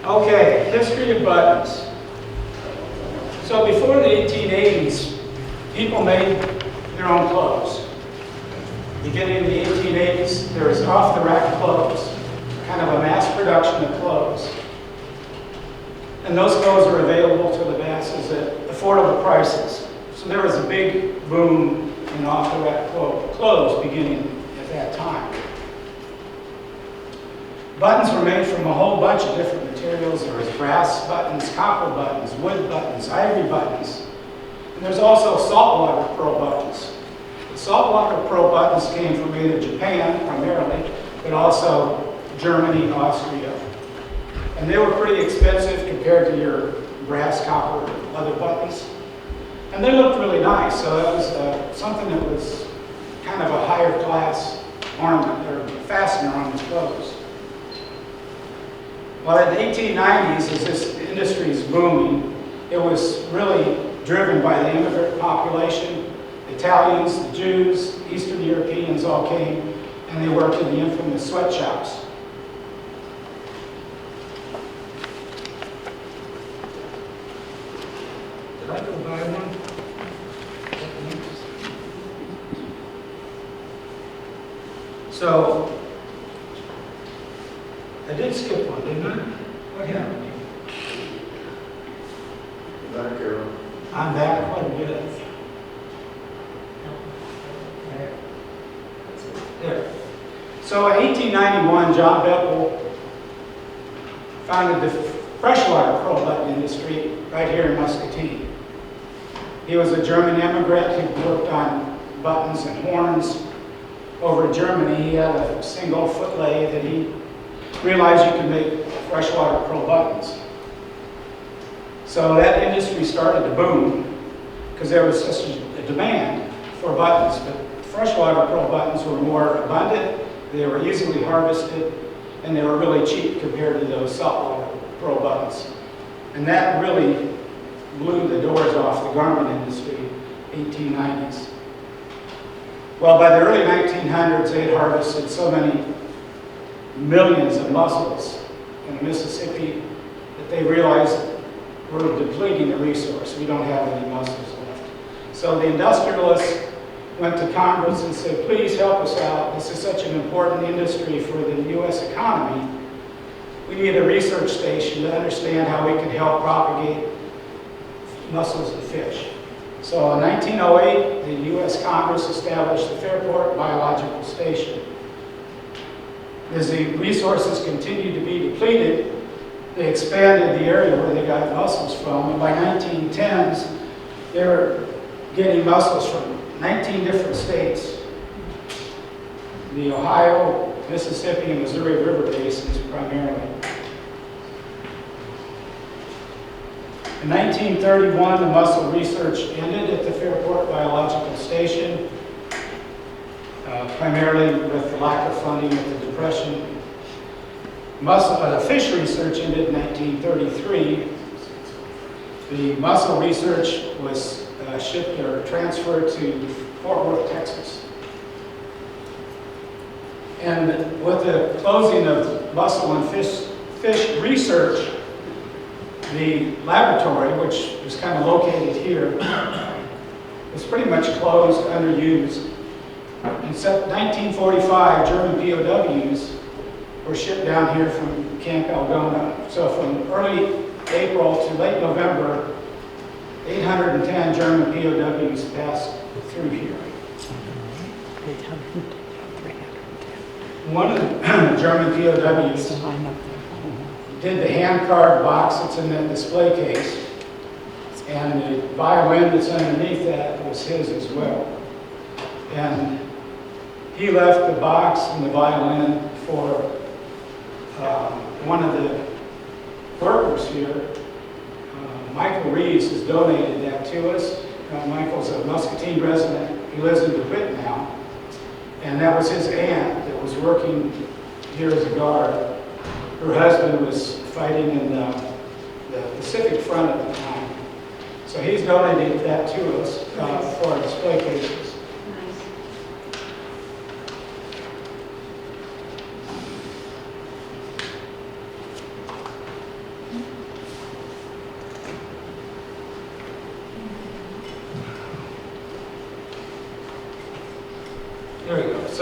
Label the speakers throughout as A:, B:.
A: Okay, history of buttons. So before the 1880s, people made their own clothes. Beginning in the 1880s, there was off-the-rack clothes, kind of a mass production of clothes. And those clothes were available to the masses at affordable prices. So there was a big boom in off-the-rack clothes beginning at that time. Buttons were made from a whole bunch of different materials. There was brass buttons, copper buttons, wood buttons, ivory buttons. And there's also saltwater pearl buttons. The saltwater pearl buttons came from either Japan primarily, but also Germany, Austria. And they were pretty expensive compared to your brass, copper, leather buttons. And they looked really nice, so that was something that was kind of a higher class ornament or fastener on the clothes. Well, in the 1890s, as this industry is booming, it was really driven by the immigrant population. The Italians, the Jews, Eastern Europeans all came, and they worked in the infamous sweatshops. Did I go by one? So, I did skip one, didn't I? What happened?
B: Back arrow.
A: I'm back quite a bit. There. So in 1891, John Beppel founded the freshwater pearl button industry right here in Muscatine. He was a German immigrant who worked on buttons and horns over in Germany. He had a single foot lathe that he realized you could make freshwater pearl buttons. So that industry started to boom because there was such a demand for buttons. But freshwater pearl buttons were more abundant, they were easily harvested, and they were really cheap compared to those saltwater pearl buttons. And that really blew the doors off the garment industry, 1890s. Well, by the early 1900s, they had harvested so many millions of mussels in Mississippi that they realized we're depleting the resource. We don't have any mussels left. So the industrialists went to Congress and said, please help us out. This is such an important industry for the U.S. economy. We need a research station to understand how we can help propagate mussels and fish. So in 1908, the U.S. Congress established the Fairport Biological Station. As the resources continued to be depleted, they expanded the area where they got mussels from, and by 1910s, they were getting mussels from 19 different states. The Ohio, Mississippi, and Missouri River basins primarily. In 1931, the mussel research ended at the Fairport Biological Station, primarily with the lack of funding with the Depression. Fish research ended in 1933. The mussel research was shipped or transferred to Fort Worth, Texas. And with the closing of mussel and fish research, the laboratory, which was kind of located here, was pretty much closed, underused. In 1945, German POWs were shipped down here from Camp Algona. So from early April to late November, 810 German POWs passed through here. One of the German POWs did the hand-carved box that's in that display case, and the violin that's underneath that was his as well. And he left the box and the violin for one of the workers here. Michael Reeves has donated that to us. Michael's a Muscatine resident. He lives in DeWitt now. And that was his aunt that was working here as a guard. Her husband was fighting in the Pacific Front at the time. So he's donated that to us for our display cases.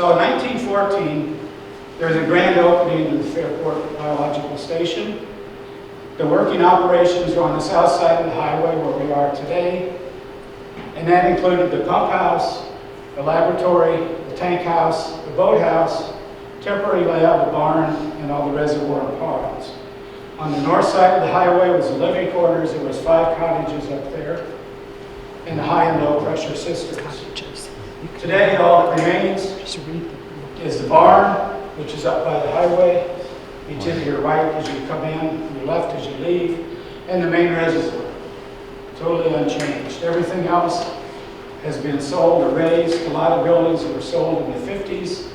A: So in 1914, there was a grand opening of the Fairport Biological Station. The working operations were on the south side of the highway where we are today, and that included the pump house, the laboratory, the tank house, the boathouse, temporary layout, the barn, and all the reservoir and ponds. On the north side of the highway was the living quarters. There was 5 cottages up there, and the high and low pressure cisterns. Today, all that remains is the barn, which is up by the highway, be to your right as you come in, your left as you leave, and the main reservoir. Totally unchanged. Everything else has been sold or raised. A lot of buildings were sold in the 50s.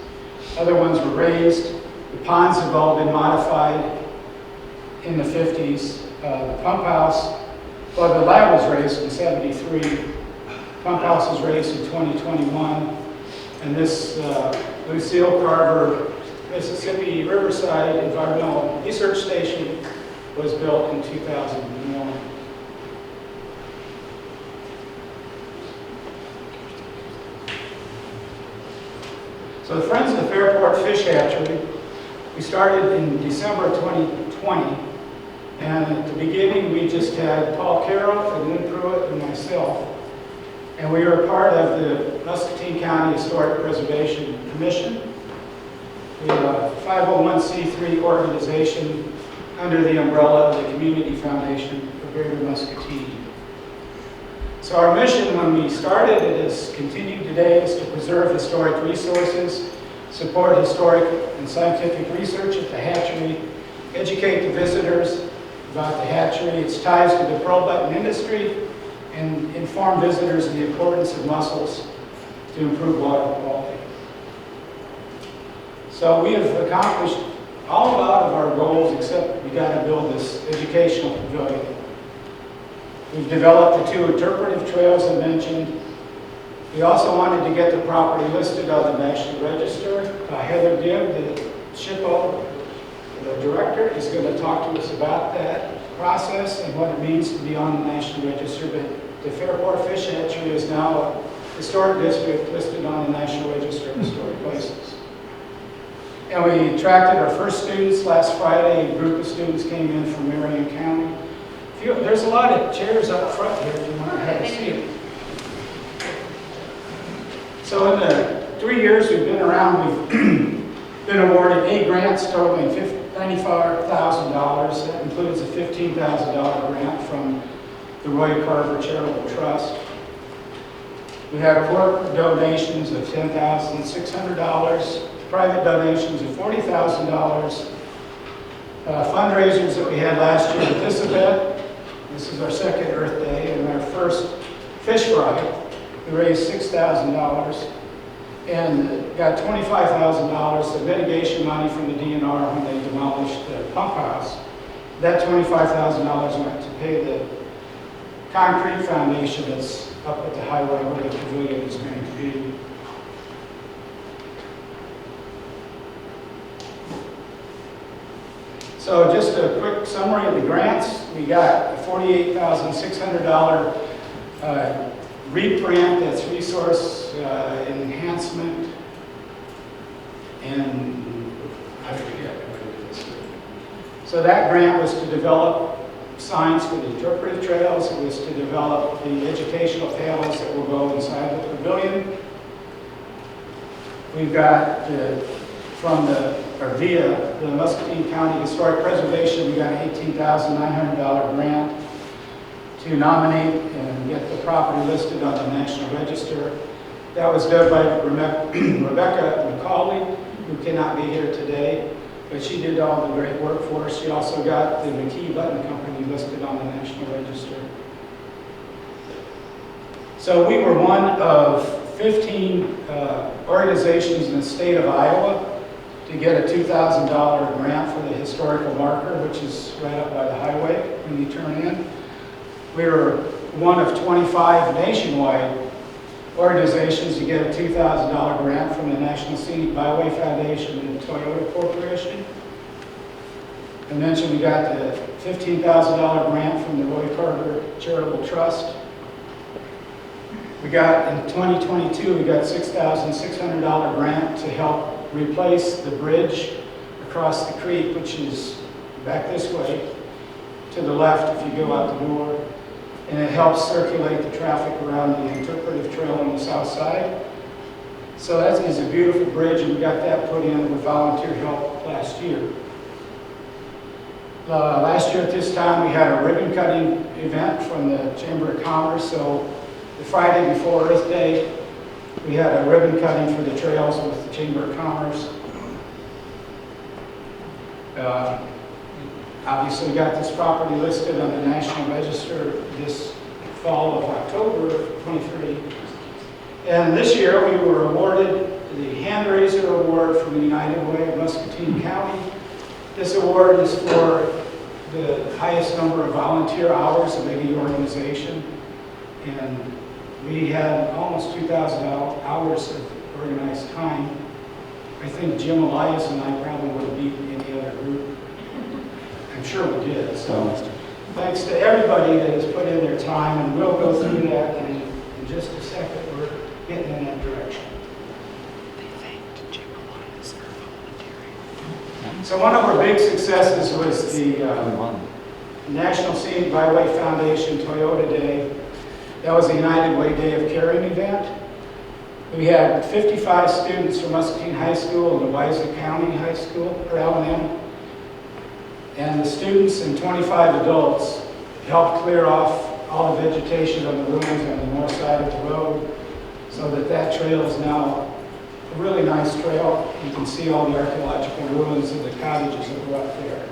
A: Other ones were raised. The ponds have all been modified in the 50s. The pump house, well, the lab was raised in 73. Pump house was raised in 2021. And this Lucille Carver, Mississippi Riverside Environmental Research Station was built in 2001. So the Friends of the Fairport Fish Hatchery, we started in December 2020, and at the beginning we just had Paul Carroll and Lynn Pruitt and myself, and we were part of the Muscatine County Historic Preservation Commission. We are a 501c3 organization under the umbrella of the Community Foundation for Greater Muscatine. So our mission when we started, it has continued today, is to preserve historic resources, support historic and scientific research at the hatchery, educate the visitors about the hatchery, its ties to the pearl button industry, and inform visitors of the importance of mussels to improve water quality. So we have accomplished a lot of our goals, except we got to build this educational pavilion. We've developed the 2 interpretive trails I mentioned. We also wanted to get the property listed on the National Register. Heather Dibb, the SHPO, the director, is going to talk to us about that process and what it means to be on the National Register. But the Fairport Fish Hatchery is now a historic district listed on the National Register of Historic Places. And we attracted our first students last Friday. A group of students came in from Marion County. There's a lot of chairs up front here if you want to have a seat. So in the 3 years we've been around, we've been awarded 8 grants totaling $95,000. That includes a $15,000 grant from the Roy Carver Charitable Trust. We have corporate donations of $10,600, private donations of $40,000, fundraisers that we had last year with this event. This is our 2nd Earth Day, and our first fish fry. We raised $6,000 and got $25,000 of mitigation money from the DNR when they demolished the pump house. That $25,000 went to pay the concrete foundation that's up at the highway where the pavilion is going to be. So just a quick summary of the grants. We got a $48,600 reprint, that's resource enhancement, and I forget what it is. So that grant was to develop signs for the interpretive trails. It was to develop the educational panels that will go inside the pavilion. We've got via the Muscatine County Historic Preservation, we got an $18,900 grant to nominate and get the property listed on the National Register. That was done by Rebecca McCauley, who cannot be here today, but she did all the great work for us. She also got the McKee Button Company listed on the National Register. So we were one of 15 organizations in the state of Iowa to get a $2,000 grant for the historical marker, which is right up by the highway when you turn in. We were one of 25 nationwide organizations to get a $2,000 grant from the National Scenic Byway Foundation and the Toyota Corporation. I mentioned we got the $15,000 grant from the Roy Carver Charitable Trust. We got, in 2022, we got $6,600 grant to help replace the bridge across the creek, which is back this way, to the left if you go out the door. And it helps circulate the traffic around the interpretive trail on the south side. So that is a beautiful bridge, and we got that put in with volunteer help last year. Last year at this time, we had a ribbon cutting event from the Chamber of Commerce. So the Friday before Earth Day, we had a ribbon cutting for the trails with the Chamber of Commerce. Obviously, we got this property listed on the National Register this fall of October of 23. And this year, we were awarded the Hand Raiser Award from the United Way of Muscatine County. This award is for the highest number of volunteer hours of any organization. And we had almost 2,000 hours of organized time. I think Jim Elias and I probably would have beaten any other group. I'm sure we did. So thanks to everybody that has put in their time, and we'll go through that in just a second. We're getting in that direction.
B: They thanked Jim Elias for volunteering.
A: So one of our big successes was the National Scenic Byway Foundation Toyota Day. That was the United Way Day of Caring event. We had 55 students from Muscatine High School and Waiza County High School, or L&M. And the students and 25 adults helped clear off all the vegetation on the ruins on the north side of the road, so that that trail is now a really nice trail. You can see all the archaeological ruins of the cottages that were up there.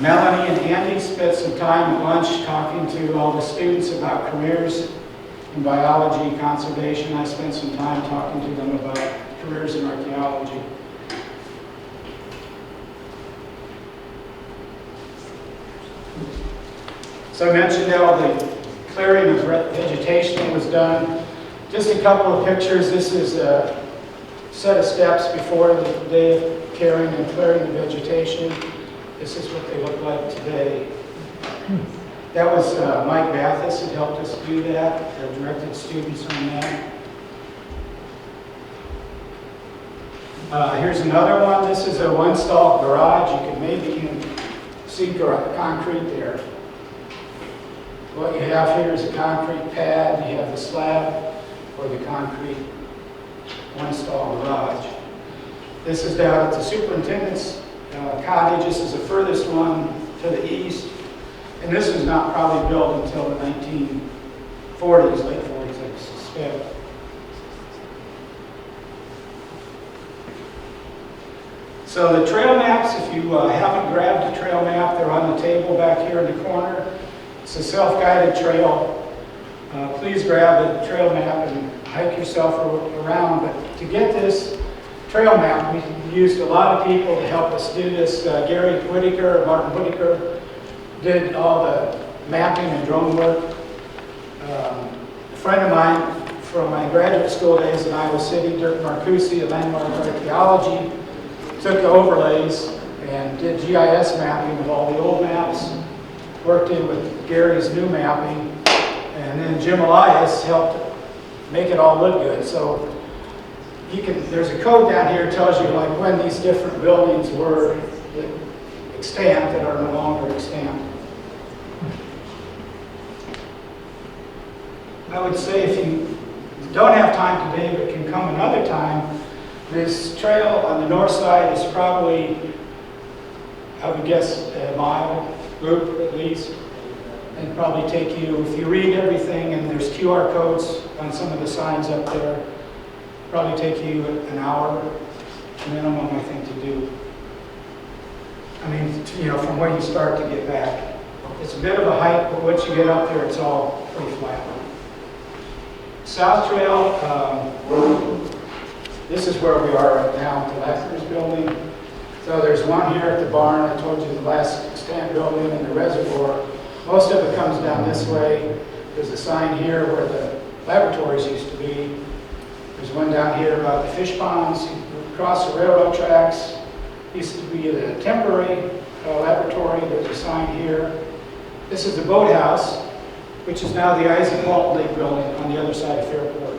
A: Melanie and Andy spent some time at lunch talking to all the students about careers in biology, conservation. I spent some time talking to them about careers in archaeology. So I mentioned all the clearing of vegetation that was done. Just a couple of pictures. This is a set of steps before the day of caring and clearing the vegetation. This is what they look like today. That was Mike Bathis who helped us do that, directed students on that. Here's another one. This is a one-stall garage. You can maybe even see concrete there. What you have here is a concrete pad. You have the slab for the concrete one-stall garage. This is down at the superintendent's cottage. This is the furthest one to the east. And this was not probably built until the 1940s, late 40s, I suspect. So the trail maps, if you haven't grabbed a trail map, they're on the table back here in the corner. It's a self-guided trail. Please grab a trail map and hike yourself around. But to get this trail map, we used a lot of people to help us do this. Gary Whitaker, Martin Whitaker, did all the mapping and drone work. A friend of mine from my graduate school days in Iowa City, Dirk Marcusi, a landmark archaeology, took the overlays and did GIS mapping of all the old maps, worked in with Gary's new mapping, and then Jim Elias helped make it all look good. So there's a code down here that tells you like when these different buildings were extant that are no longer extant. I would say if you don't have time today but can come another time, this trail on the north side is probably, I would guess, a mile loop at least. And probably take you, if you read everything, and there's QR codes on some of the signs up there, probably take you an hour minimum, I think, to do. I mean, from where you start to get back. It's a bit of a hike, but once you get up there, it's all pretty flat. South Trail, this is where we are right now, the Lackner's building. So there's one here at the barn. I told you the last extant building and the reservoir. Most of it comes down this way. There's a sign here where the laboratories used to be. There's one down here about the fish ponds. Across the railroad tracks used to be a temporary laboratory. There's a sign here. This is the boathouse. which is now the Eisenwald Lake building on the other side of Fairport.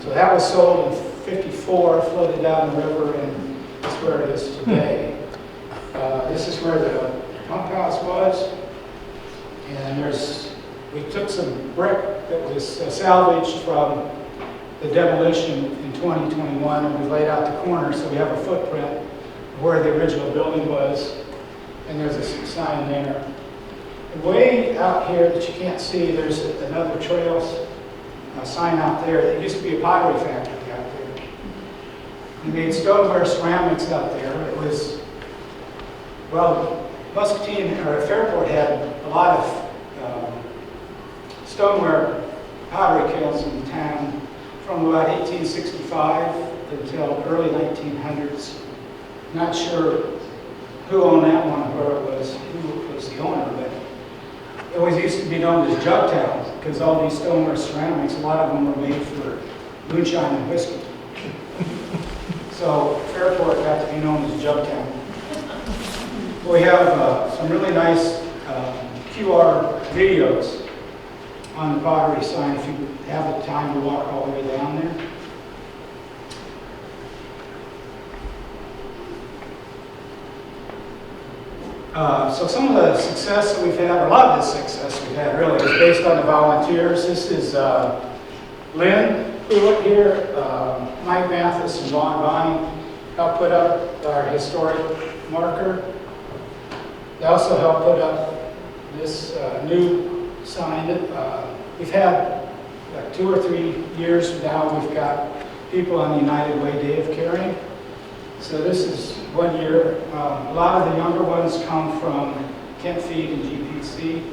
A: So that was sold in '54, floated down the river, and that's where it is today. This is where the pump house was, and we took some brick that was salvaged from the demolition in 2021, and we laid out the corner so we have a footprint of where the original building was, and there's a sign there. And way out here that you can't see, there's another trail sign out there. There used to be a pottery factory out there. We made stoneware ceramics out there. It was, well, Muscatine or Fairport had a lot of stoneware pottery kilns in town from about 1865 until early 1900s. Not sure who owned that one or where it was, who was the owner, but it always used to be known as Jugtown because all these stoneware ceramics, a lot of them were made for moonshine and whiskey. So Fairport got to be known as Jugtown. We have some really nice QR videos on the pottery sign if you have the time to walk all the way down there. So some of the success that we've had, or a lot of the success we've had really, is based on the volunteers. This is Lynn Pruitt here, Mike Mathis and Vaughn Bonnie helped put up our historic marker. They also helped put up this new sign that we've had like 2 or 3 years now. We've got people on the United Way Day of Caring. So this is 1 year. A lot of the younger ones come from Kent Feed and GPC,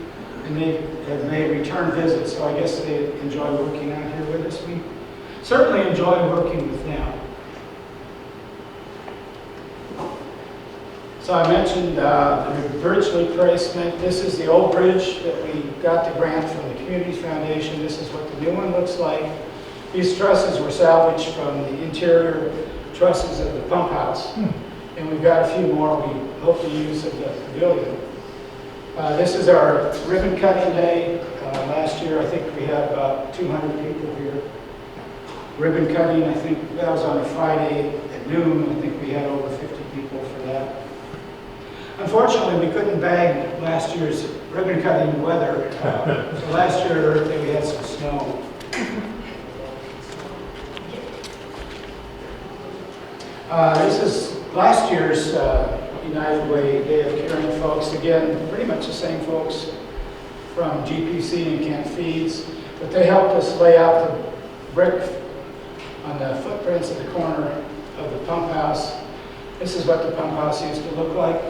A: and they have made return visits, so I guess they enjoy working out here with us. We certainly enjoy working with them. So I mentioned the bridge replacement. This is the old bridge that we got the grant from the Communities Foundation. This is what the new one looks like. These trusses were salvaged from the interior trusses of the pump house. And we've got a few more we hope to use at the pavilion. This is our ribbon cutting day. Last year, I think we had about 200 people here. Ribbon cutting, I think that was on a Friday at noon. I think we had over 50 people for that. Unfortunately, we couldn't bag last year's ribbon cutting weather. So last year, we had some snow. This is last year's United Way Day of Caring folks. Again, pretty much the same folks from GPC and Kent Feeds, but they helped us lay out the brick on the footprints of the corner of the pump house. This is what the pump house used to look like.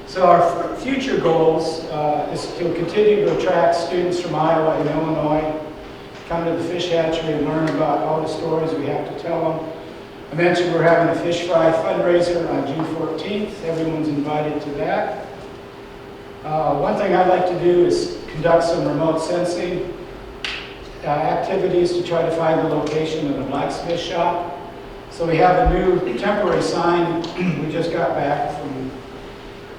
A: So our future goals is to continue to attract students from Iowa and Illinois, come to the fish hatchery and learn about all the stories we have to tell them. I mentioned we're having a fish fry fundraiser on June 14th. Everyone's invited to that. One thing I'd like to do is conduct some remote sensing activities to try to find the location of the blacksmith shop. So we have a new temporary sign we just got back from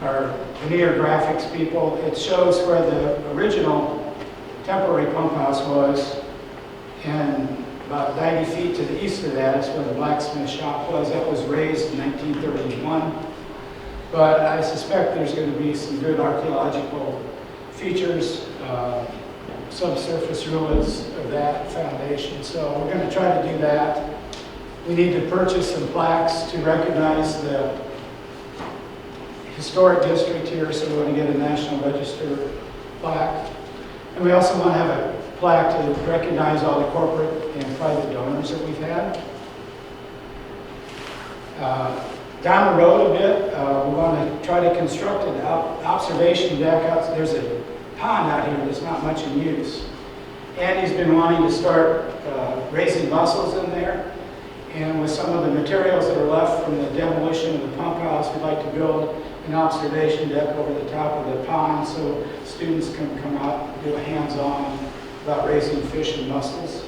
A: our veneer graphics people. It shows where the original temporary pump house was, and about 90 feet to the east of that is where the blacksmith shop was. That was raised in 1931. But I suspect there's going to be some good archaeological features, subsurface ruins of that foundation. So we're going to try to do that. We need to purchase some plaques to recognize the historic district here, so we're going to get a National Register plaque. And we also want to have a plaque to recognize all the corporate and private donors that we've had. Down the road a bit, we want to try to construct an observation deck. There's a pond out here that's not much in use. Andy's been wanting to start raising mussels in there. And with some of the materials that are left from the demolition of the pump house, we'd like to build an observation deck over the top of the pond so students can come out and do a hands-on about raising fish and mussels.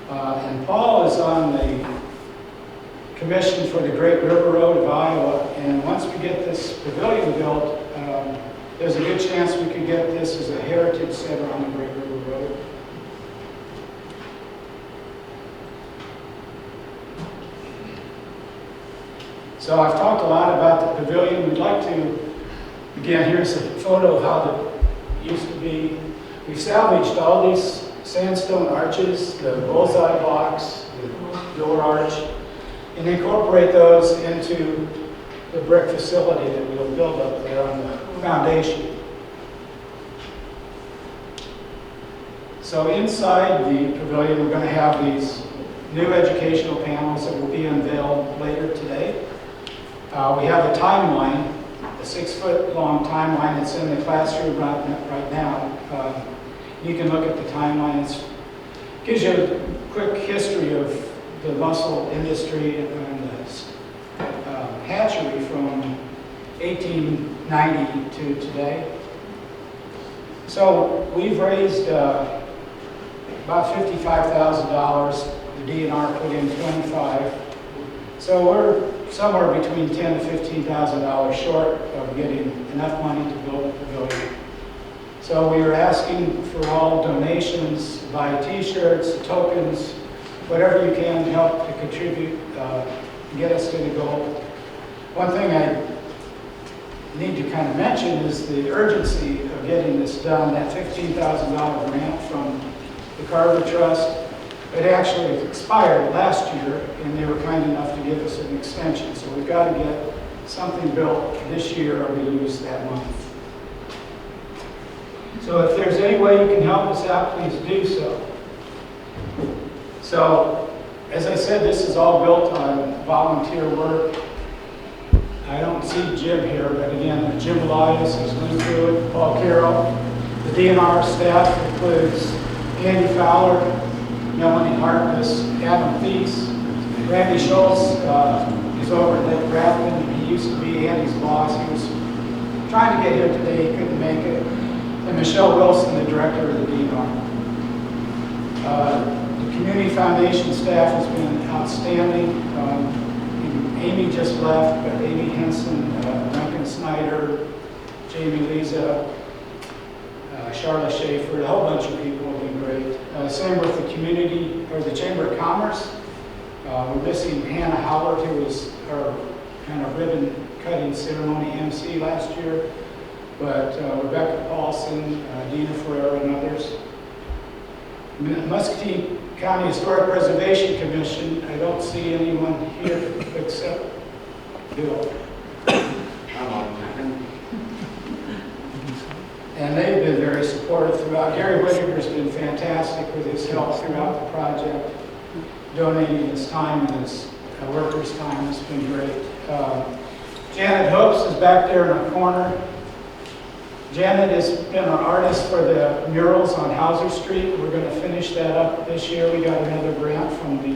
A: And Paul is on the commissioned for the Great River Road of Iowa. And once we get this pavilion built, there's a good chance we could get this as a heritage center on the Great River Road. So I've talked a lot about the pavilion. We'd like to, again, here's a photo of how it used to be. We've salvaged all these sandstone arches, the bullseye blocks, the door arch, and incorporate those into the brick facility that we'll build up there on the foundation. So inside the pavilion, we're going to have these new educational panels that will be unveiled later today. We have a timeline, a 6-foot-long timeline that's in the classroom right now. You can look at the timeline. It gives you a quick history of the mussel industry and the hatchery from 1890 to today. So we've raised about $55,000. The DNR put in $25,000. So we're somewhere between $10,000 to $15,000 short of getting enough money to build a pavilion. So we are asking for all donations, buy t-shirts, tokens, whatever you can to help to contribute, get us to the goal. One thing I need to kind of mention is the urgency of getting this done. That $15,000 grant from the Carver Trust, it actually expired last year, and they were kind enough to give us an extension. So we've got to get something built this year, or we lose that money. So if there's any way you can help us out, please do so. So, as I said, this is all built on volunteer work. I don't see Jim here, but again, Jim Elias has went through it, Paul Carroll. The DNR staff includes Andy Fowler, Melanie Harkness, Adam Thies, Randy Schultz is over at Lake Grafton. He used to be Andy's boss. He was trying to get here today, he couldn't make it. And Michelle Wilson, the director of the DNR. The Community Foundation staff has been outstanding. Amy just left, but Amy Henson, Duncan Snyder, Jamie Leza, Charlotte Schaefer, a whole bunch of people have been great. Same with the community, or the Chamber of Commerce. We're missing Hannah Howard, who was our kind of ribbon cutting ceremony MC last year. But Rebecca Paulson, Dina Ferreira, and others. Muscatine County Historic Preservation Commission, I don't see anyone here except Bill. And they've been very supportive throughout. Gary Whittaker's been fantastic with his help throughout the project, donating his time and his workers' time. It's been great. Janet Hopes is back there in the corner. Janet has been an artist for the murals on Hauser Street. We're going to finish that up this year. We got another grant from the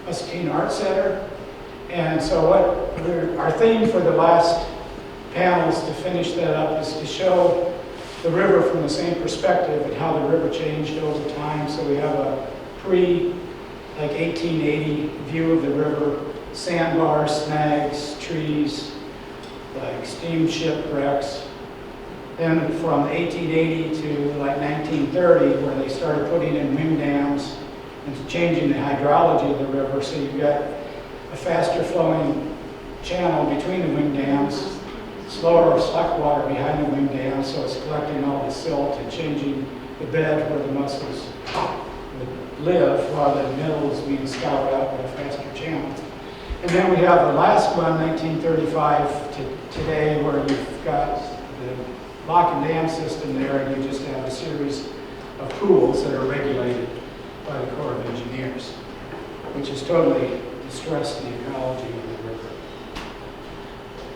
A: Muscatine Art Center. And so our theme for the last panels to finish that up is to show the river from the same perspective and how the river changed over time. So we have a like 1880 view of the river, sandbars, snags, trees, like steamship wrecks. Then from 1880 to like 1930, where they started putting in wing dams and changing the hydrology of the river, so you've got a faster flowing channel between the wing dams, slower slack water behind the wing dams, so it's collecting all the silt and changing the bed where the mussels would live, while the middle is being scoured out by a faster channel. And then we have the last one, 1935 to today, where you've got the lock and dam system there, and you just have a series of pools that are regulated by the Corps of Engineers, which has totally distressed the ecology of the river.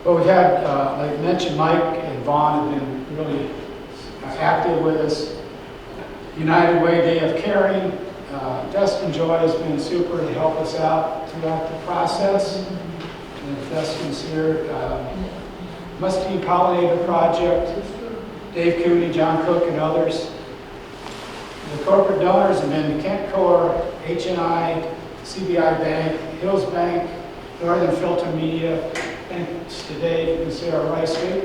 A: But we've had, like I mentioned, Mike and Vaughn have been really active with us. United Way Day of Caring, Dustin Joy has been super to help us out throughout the process. And Dustin's here. Muscatine Pollinator Project, Dave Cooney, John Cook, and others. The corporate donors have been Kent Corps, HNI, CBI Bank, Hills Bank, Northern Filter Media. Thanks to Dave, you can see our rice week.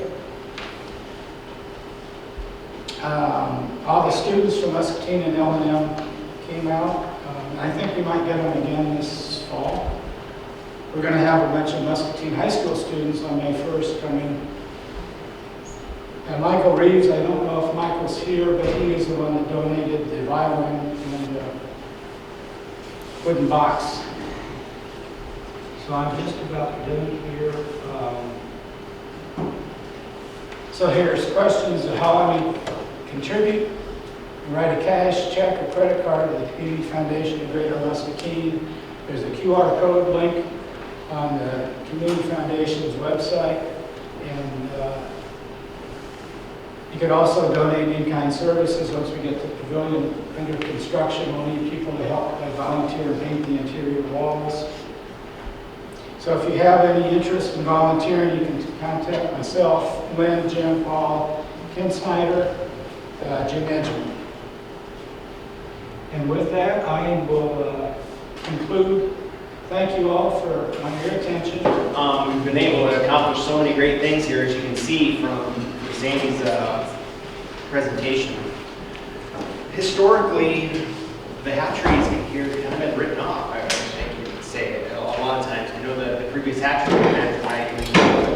A: All the students from Muscatine and L&M came out. I think we might get them again this fall. We're going to have a bunch of Muscatine high school students on May 1st coming. And Michael Reeves, I don't know if Michael's here, but he is the one that donated the violin and the wooden box. So I'm just about done here. So here's questions of how I may contribute. Write a cash, check, or credit card to the Community Foundation of Greater Muscatine. There's a QR code link on the Community Foundation's website. And you could also donate in-kind services. Once we get the pavilion under construction, we'll need people to help volunteer and paint the interior walls. So if you have any interest in volunteering, you can contact myself, Lynn, Jim, Paul, Ken Snyder, Jim Edgman. And with that, I will conclude. Thank you all for your attention.
C: We've been able to accomplish so many great things here, as you can see from Sandy's presentation. Historically, the hatcheries here have kind of been written off, I think you could say. A lot of times, I know the previous hatchery manager might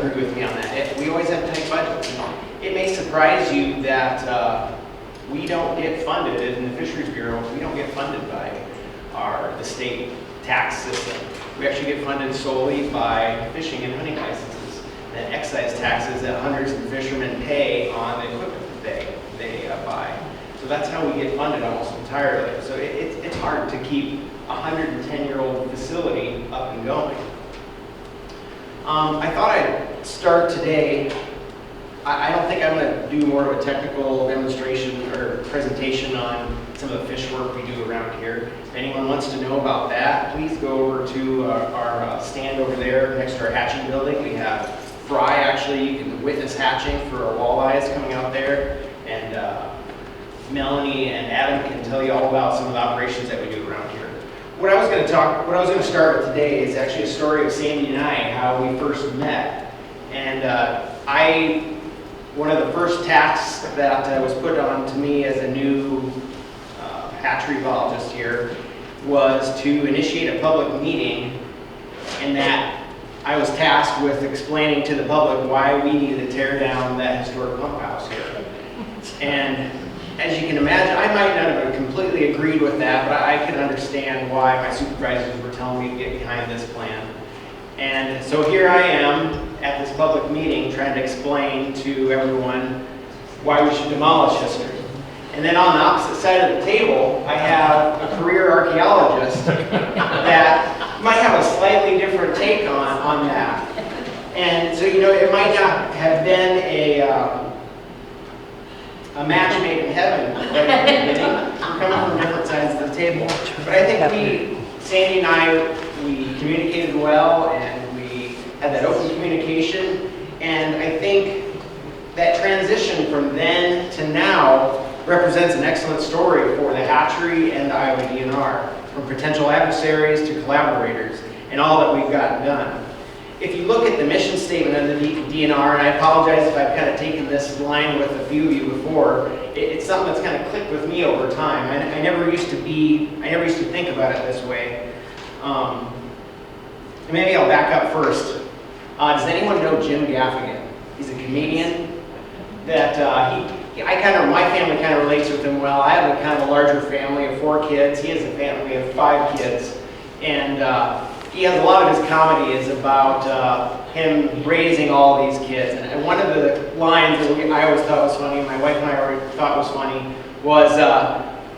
C: agree with me on that. We always have tight budgets. It may surprise you that we don't get funded in the Fisheries Bureau. We don't get funded by the state tax system. We actually get funded solely by fishing and hunting licenses and excise taxes that hundreds of fishermen pay on the equipment that they buy. So that's how we get funded almost entirely. So it's hard to keep a 110-year-old facility up and going. I thought I'd start today. I don't think I'm going to do more of a technical demonstration or presentation on some of the fish work we do around here. If anyone wants to know about that, please go over to our stand over there next to our hatching building. We have fry, actually, you can witness hatching for our walleyes coming out there. And Melanie and Adam can tell you all about some of the operations that we do around here. What I was going to start with today is actually a story of Sandy and I, how we first met. And one of the first tasks that was put on to me as a new hatchery biologist here was to initiate a public meeting, and that I was tasked with explaining to the public why we needed to tear down that historic pump house here. And as you can imagine, I might not have completely agreed with that, but I could understand why my supervisors were telling me to get behind this plan. And so here I am at this public meeting trying to explain to everyone why we should demolish history. And then on the opposite side of the table, I have a career archaeologist that might have a slightly different take on that. And so, it might not have been a match made in heaven right at the beginning. We're coming from different sides of the table. But I think Sandy and I, we communicated well, and we had that open communication. And I think that transition from then to now represents an excellent story for the hatchery and the Iowa DNR, from potential adversaries to collaborators, and all that we've gotten done. If you look at the mission statement of the DNR, and I apologize if I've kind of taken this line with a few of you before, it's something that's kind of clicked with me over time. I never used to think about it this way. And maybe I'll back up first. Does anyone know Jim Gaffigan? He's a comedian that my family kind of relates with him well. I have a kind of a larger family of 4 kids. He has a family of 5 kids. And he has a lot of his comedy is about him raising all these kids. And one of the lines that I always thought was funny, my wife and I already thought was funny, was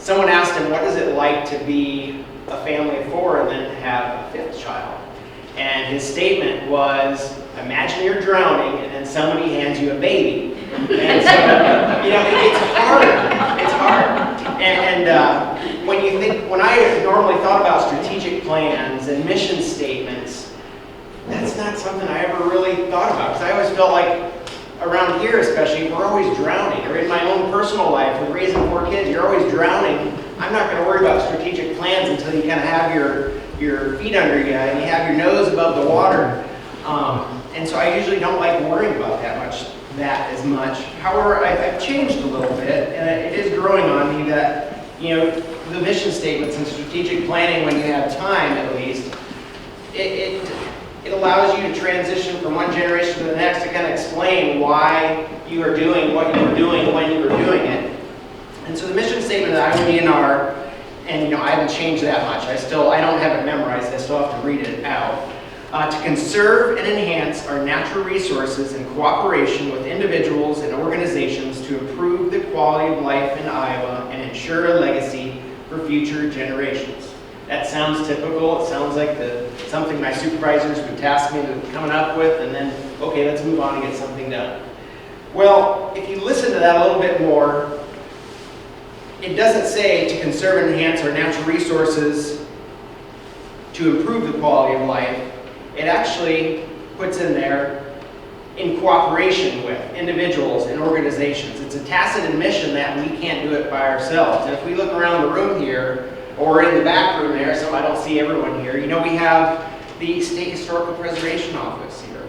C: someone asked him, what is it like to be a family of 4 and then have a 5th child? And his statement was, imagine you're drowning and then somebody hands you a baby. And so, it's hard. It's hard. And when I normally thought about strategic plans and mission statements, that's not something I ever really thought about. Because I always felt like, around here especially, we're always drowning. Or in my own personal life, with raising 4 kids, you're always drowning I'm not going to worry about strategic plans until you kind of have your feet under you and you have your nose above the water. And so I usually don't like worrying about that as much. However, I've changed a little bit, and it is growing on me that, you know, the mission statements and strategic planning, when you have time at least, it allows you to transition from one generation to the next to kind of explain why you are doing what you were doing when you were doing it. And so the mission statement that I would be in are, and you know, I haven't changed that much. I don't have it memorized. I still have to read it out. To conserve and enhance our natural resources in cooperation with individuals and organizations to improve the quality of life in Iowa and ensure a legacy for future generations. That sounds typical. It sounds like something my supervisors would task me with coming up with, and then, okay, let's move on and get something done. Well, if you listen to that a little bit more, it doesn't say to conserve and enhance our natural resources to improve the quality of life. It actually puts in there in cooperation with individuals and organizations. It's a tacit admission that we can't do it by ourselves. And if we look around the room here, or in the back room there, so I don't see everyone here, you know, we have the State Historical Preservation Office here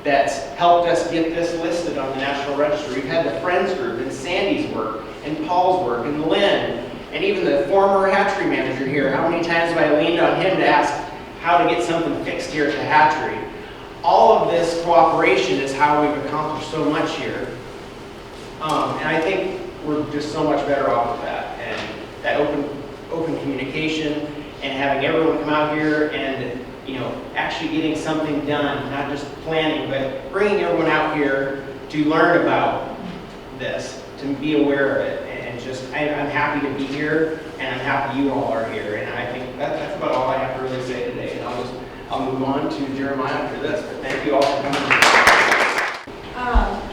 C: that's helped us get this listed on the National Register. We've had the Friends Group and Sandy's work and Paul's work and Lynn and even the former hatchery manager here. How many times have I leaned on him to ask how to get something fixed here at the hatchery? All of this cooperation is how we've accomplished so much here. And I think we're just so much better off with that. And that open communication and having everyone come out here and, you know, actually getting something done, not just planning, but bringing everyone out here to learn about this, to be aware of it. And just, I'm happy to be here, and I'm happy you all are here. And I think that's about all I have to really say today. And I'll move on to Jeremiah after this. But thank you all for coming.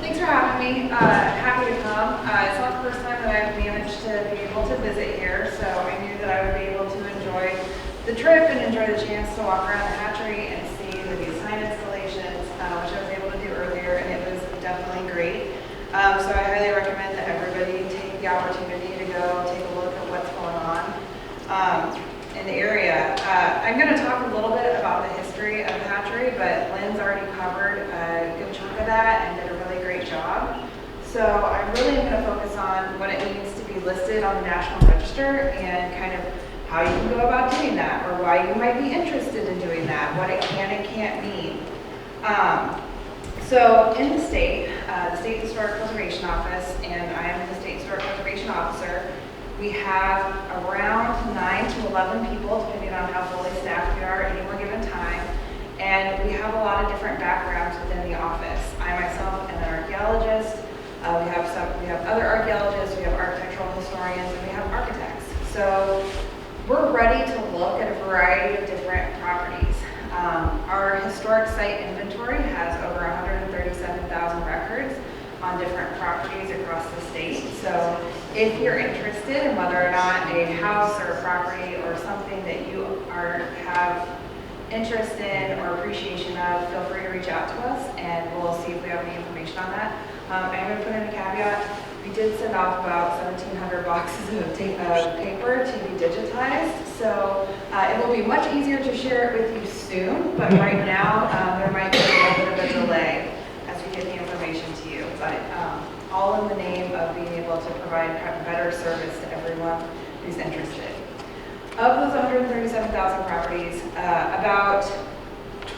D: Thanks for having me. Happy to come. It's not the first time that I've managed to be able to visit here, so I knew that I would be able to enjoy the trip and enjoy the chance to walk around the hatchery and see the new sign installations, which I was able to do earlier, and it was definitely great. So I highly recommend that everybody take the opportunity to go take a look at what's going on in the area. I'm going to talk a little bit about the history of the hatchery, but Lynn's already covered a good chunk of that and did a really great job. So I'm really going to focus on what it means to be listed on the National Register and kind of how you can go about doing that, or why you might be interested in doing that, what it can and can't mean. So in the State Historic Preservation Office, and I am the State Historic Preservation Officer, we have around 9 to 11 people, depending on how fully staffed we are at any one given time. And we have a lot of different backgrounds within the office. I myself am an archaeologist. We have other archaeologists, we have architectural historians, and we have architects. So we're ready to look at a variety of different properties. Our historic site inventory has over 137,000 records on different properties across the state. So if you're interested in whether or not a house or a property or something that you have interest in or appreciation of, feel free to reach out to us and we'll see if we have any information on that. I'm going to put in a caveat. We did send off about 1,700 boxes of paper to be digitized, so it will be much easier to share it with you soon, but right now there might be a little bit of a delay as we get the information to you, but all in the name of being able to provide better service to everyone who's interested. Of those 137,000 properties, about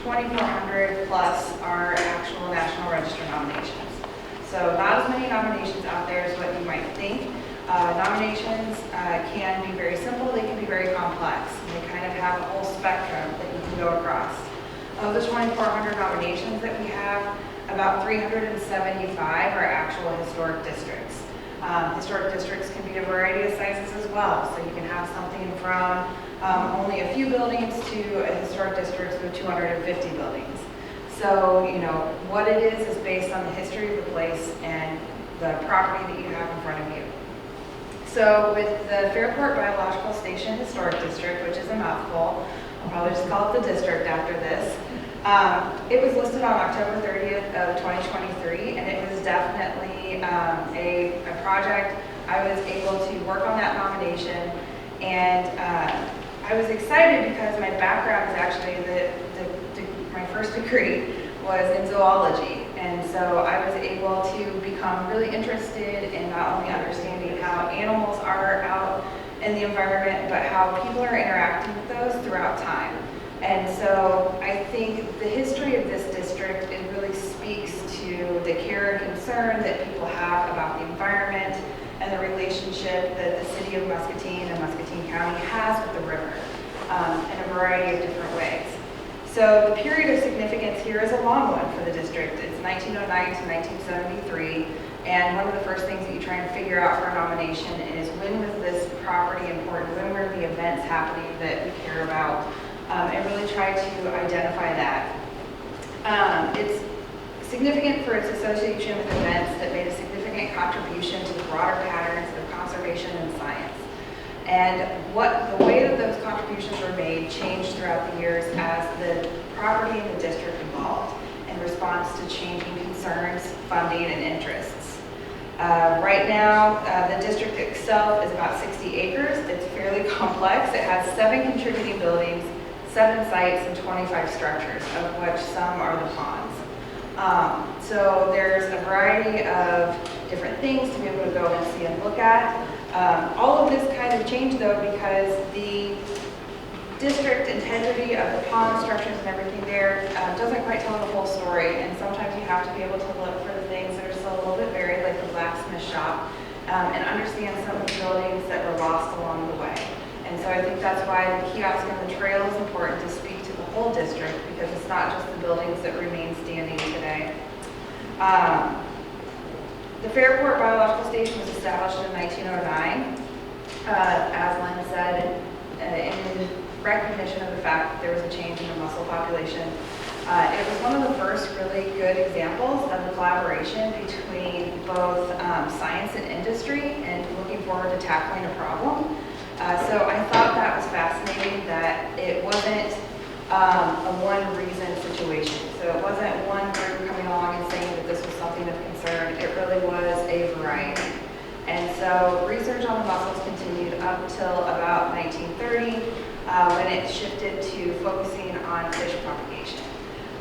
D: 2,400 plus are actual National Register nominations. So not as many nominations out there as what you might think. Nominations can be very simple, they can be very complex. They kind of have a whole spectrum that you can go across. Of the 2,400 nominations that we have, about 375 are actual historic districts. Historic districts can be a variety of sizes as well. So you can have something from only a few buildings to a historic district with 250 buildings. So, you know, what it is based on the history of the place and the property that you have in front of you. So with the Fairport Biological Station Historic District, which is a mouthful, I'll probably just call it the district after this. It was listed on October 30th of 2023, and it was definitely a project. I was able to work on that nomination And I was excited because my background is actually my first degree was in zoology. And so I was able to become really interested in not only understanding how animals are out in the environment, but how people are interacting with those throughout time. And so I think the history of this district, it really speaks to the care and concern that people have about the environment and the relationship that the city of Muscatine and Muscatine County has with the river in a variety of different ways. So the period of significance here is a long one for the district. It's 1909 to 1973. And one of the first things that you try and figure out for a nomination is when was this property important? When were the events happening that we care about? And really try to identify that. It's significant for its association with events that made a significant contribution to the broader patterns of conservation and science. And the way that those contributions were made changed throughout the years as the property in the district evolved in response to changing concerns, funding, and interests. Right now, the district itself is about 60 acres. It's fairly complex. It has 7 contributing buildings, 7 sites, and 25 structures, of which some are the ponds. So there's a variety of different things to be able to go and see and look at. All of this kind of changed though because the district integrity of the pond structures and everything there doesn't quite tell the whole story, and sometimes you have to be able to look for the things that are still a little bit buried, like the blacksmith shop, and understand some of the buildings that were lost along the way. And so I think that's why the kiosk and the trail is important to speak to the whole district, because it's not just the buildings that remain standing today. The Fairport Biological Station was established in 1909, as Lynn said, in recognition of the fact that there was a change in the mussel population. It was one of the first really good examples of the collaboration between both science and industry and looking forward to tackling a problem. So I thought that was fascinating that it wasn't a one reason situation. So it wasn't one group coming along and saying that this was something of concern. It really was a variety. And so research on the mussels continued up until about 1930 when it shifted to focusing on fish propagation.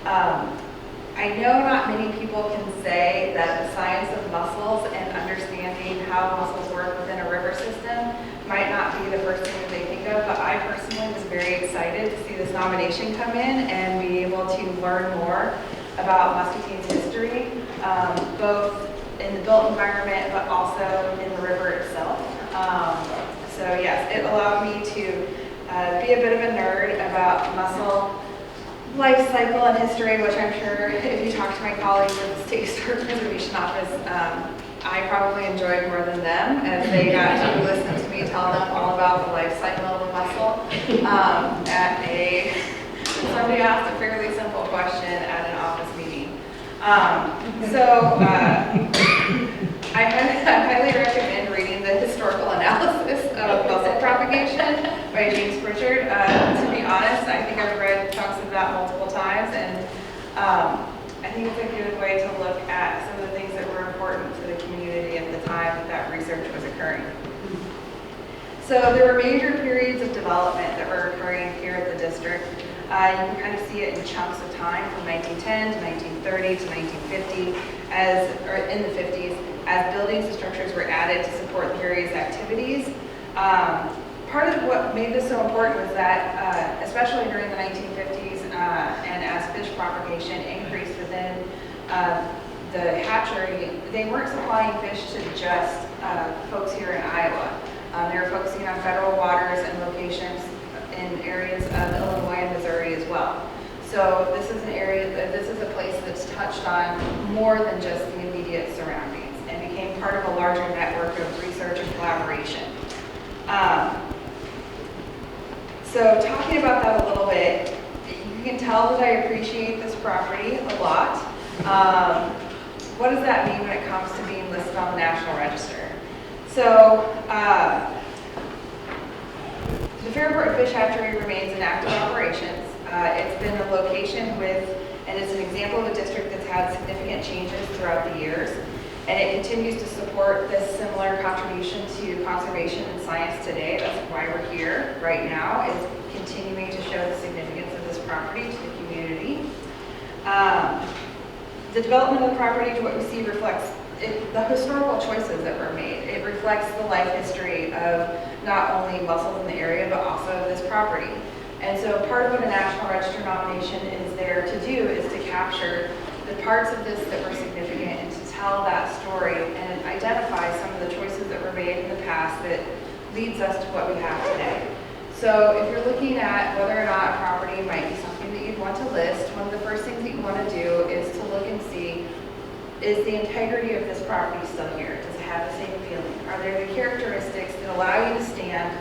D: I know not many people can say that the science of mussels and understanding how mussels work within a river system might not be the first thing that they think of, but I personally was very excited to see this nomination come in and be able to learn more about Muscatine's history, both in the built environment, but also in the river itself. So yes, it allowed me to be a bit of a nerd about mussel life cycle and history, which I'm sure if you talk to my colleagues at the State Historic Preservation Office, I probably enjoyed more than them, as they got to listen to me tell them all about the life cycle of a mussel at somebody asked a fairly simple question at an office meeting. I highly recommend reading the historical analysis of mussel propagation by James Pritchard. To be honest, I think I've read chunks of that multiple times, and I think it's a good way to look at some of the things that were important to the community at the time that research was occurring. So there were major periods of development that were occurring here at the district. You can kind of see it in chunks of time from 1910 to 1930 to 1950, or in the 50s, as buildings and structures were added to support the area's activities. Part of what made this so important was that, especially during the 1950s, and as fish propagation increased within the hatchery, they weren't supplying fish to just folks here in Iowa. They were focusing on federal waters and locations in areas of Illinois and Missouri as well. So this is an area, this is a place that's touched on more than just the immediate surroundings and became part of a larger network of research and collaboration. So talking about that a little bit, you can tell that I appreciate this property a lot. What does that mean when it comes to being listed on the National Register? So the Fairport Fish Hatchery remains in active operations. It's been a location with, and it's an example of a district that's had significant changes throughout the years. And it continues to support this similar contribution to conservation and science today. That's why we're here right now, is continuing to show the significance of this property to the community. The development of the property, to what we see, reflects the historical choices that were made. It reflects the life history of not only mussels in the area, but also of this property. And so part of what a National Register nomination is there to do is to capture the parts of this that were significant and to tell that story and identify some of the choices that were made in the past that leads us to what we have today. So if you're looking at whether or not a property might be something that you'd want to list, one of the first things that you want to do is to look and see, is the integrity of this property still here? Does it have the same feeling? Are there the characteristics that allow you to stand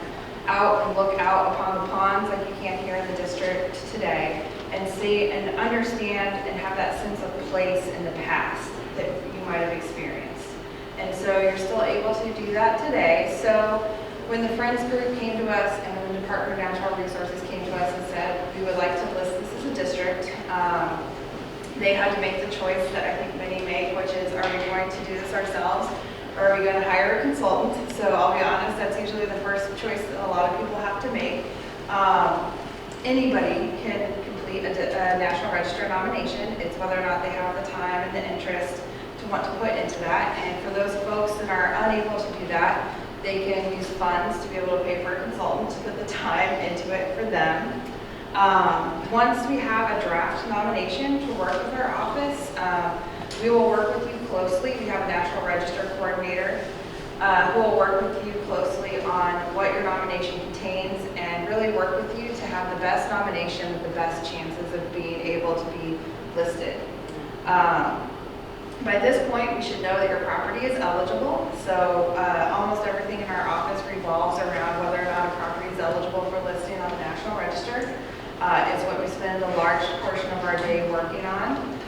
D: out and look out upon the ponds like you can here in the district today and see and understand and have that sense of place in the past that you might have experienced? And so you're still able to do that today. So when the Friends group came to us and when the Department of Natural Resources came to us and said, we would like to list this as a district, they had to make the choice that I think many make, which is, are we going to do this ourselves, or are we going to hire a consultant? So I'll be honest, that's usually the first choice that a lot of people have to make. Anybody can complete a National Register nomination. It's whether or not they have the time and the interest to want to put into that. And for those folks that are unable to do that, they can use funds to be able to pay for a consultant to put the time into it for them. Once we have a draft nomination to work with our office, we will work with you closely. We have a National Register coordinator who will work with you closely on what your nomination contains and really work with you to have the best nomination with the best chances of being able to be listed. By this point, we should know that your property is eligible. So almost everything in our office revolves around whether or not a property is eligible for listing on the National Register. It's what we spend a large portion of our day working on.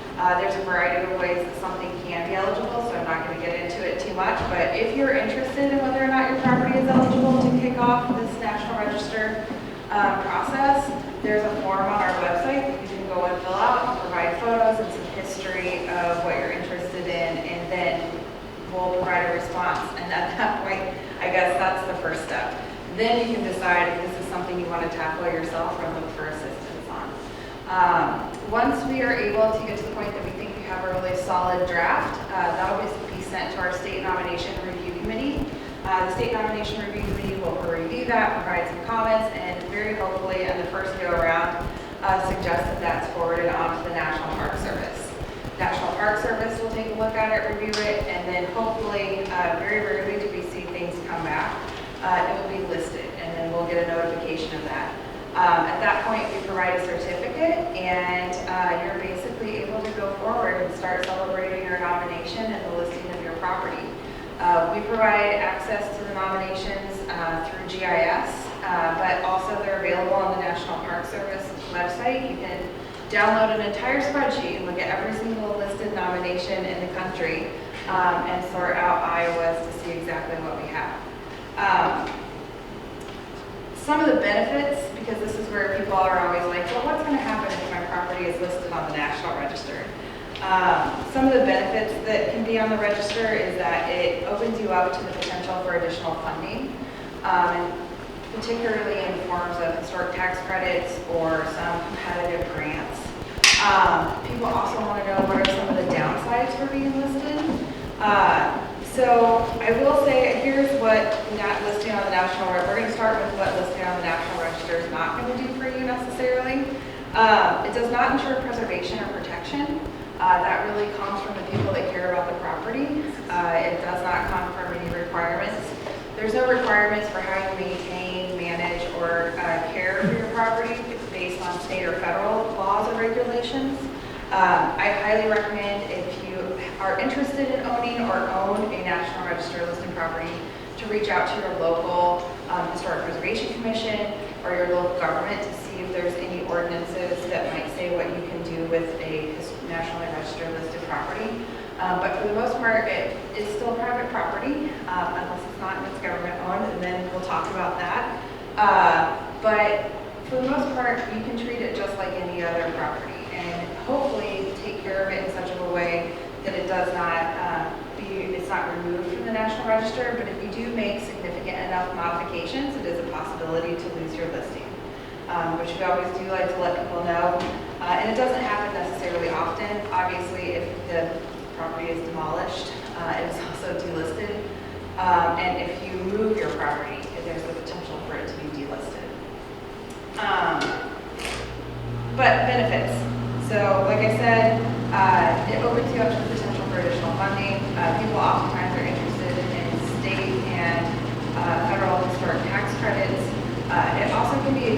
D: There's a variety of ways that something can be eligible, so I'm not going to get into it too much. But if you're interested in whether or not your property is eligible to kick off this National Register process, there's a form on our website that you can go and fill out and provide photos and some history of what you're interested in, and then we'll provide a response. And at that point, I guess that's the first step. Then you can decide if this is something you want to tackle yourself or look for assistance on. Once we are able to get to the point that we think we have a really solid draft, that'll be sent to our State Nomination Review Committee. The State Nomination Review Committee will review that, provide some comments, and very hopefully on the first go around, suggest that that's forwarded on to the National Park Service. National Park Service will take a look at it, review it, and then hopefully, very rarely do we see things come back. It will be listed, and then we'll get a notification of that. At that point, we provide a certificate, and you're basically able to go forward and start celebrating your nomination and the listing of your property. We provide access to the nominations through GIS, but also they're available on the National Park Service website. You can download an entire spreadsheet and look at every single listed nomination in the country and sort out Iowa's to see exactly what we have. Some of the benefits, because this is where people are always like, well, what's going to happen if my property is listed on the National Register? Some of the benefits that can be on the register is that it opens you up to the potential for additional funding, and particularly in forms of historic tax credits or some competitive grants. People also want to know what are some of the downsides for being listed. So I will say, here's what not listing on the National Register. We're going to start with what listing on the National Register is not going to do for you necessarily. It does not ensure preservation or protection. That really comes from the people that care about the property. It does not come from any requirements. There's no requirements for how you maintain, manage, or care for your property based on state or federal laws or regulations. I highly recommend, if you are interested in owning or own a National Register listed property, to reach out to your local Historic Preservation Commission or your local government to see if there's any ordinances that might say what you can do with a National Register listed property. But for the most part, it is still private property, unless it's not and it's government owned, and then we'll talk about that. But for the most part, you can treat it just like any other property, and hopefully take care of it in such a way that it does not it's not removed from the National Register, but if you do make significant enough modifications, it is a possibility to lose your listing. Which we always do like to let people know. And it doesn't happen necessarily often. Obviously, if the property is demolished, it is also delisted. And if you move your property, there's the potential for it to be delisted. But benefits. So like I said, it opens you up to the potential for additional funding. People oftentimes are interested in state and federal historic tax credits. It also can be a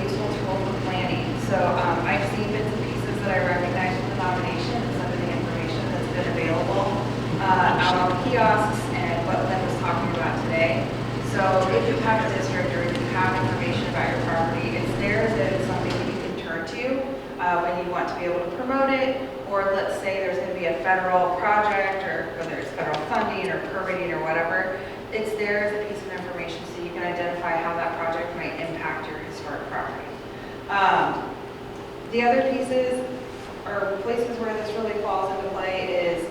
D: useful tool for planning. So I've seen bits and pieces that I recognize from the nomination and some of the information that's been available out on kiosks and what Lynn was talking about today. So if you have a district or if you have information about your property, it's there that it's something that you can turn to when you want to be able to promote it, or let's say there's going to be a federal project, or whether it's federal funding or permitting or whatever, it's there as a piece of information so you can identify how that project might impact your historic property. The other pieces or places where this really falls into play is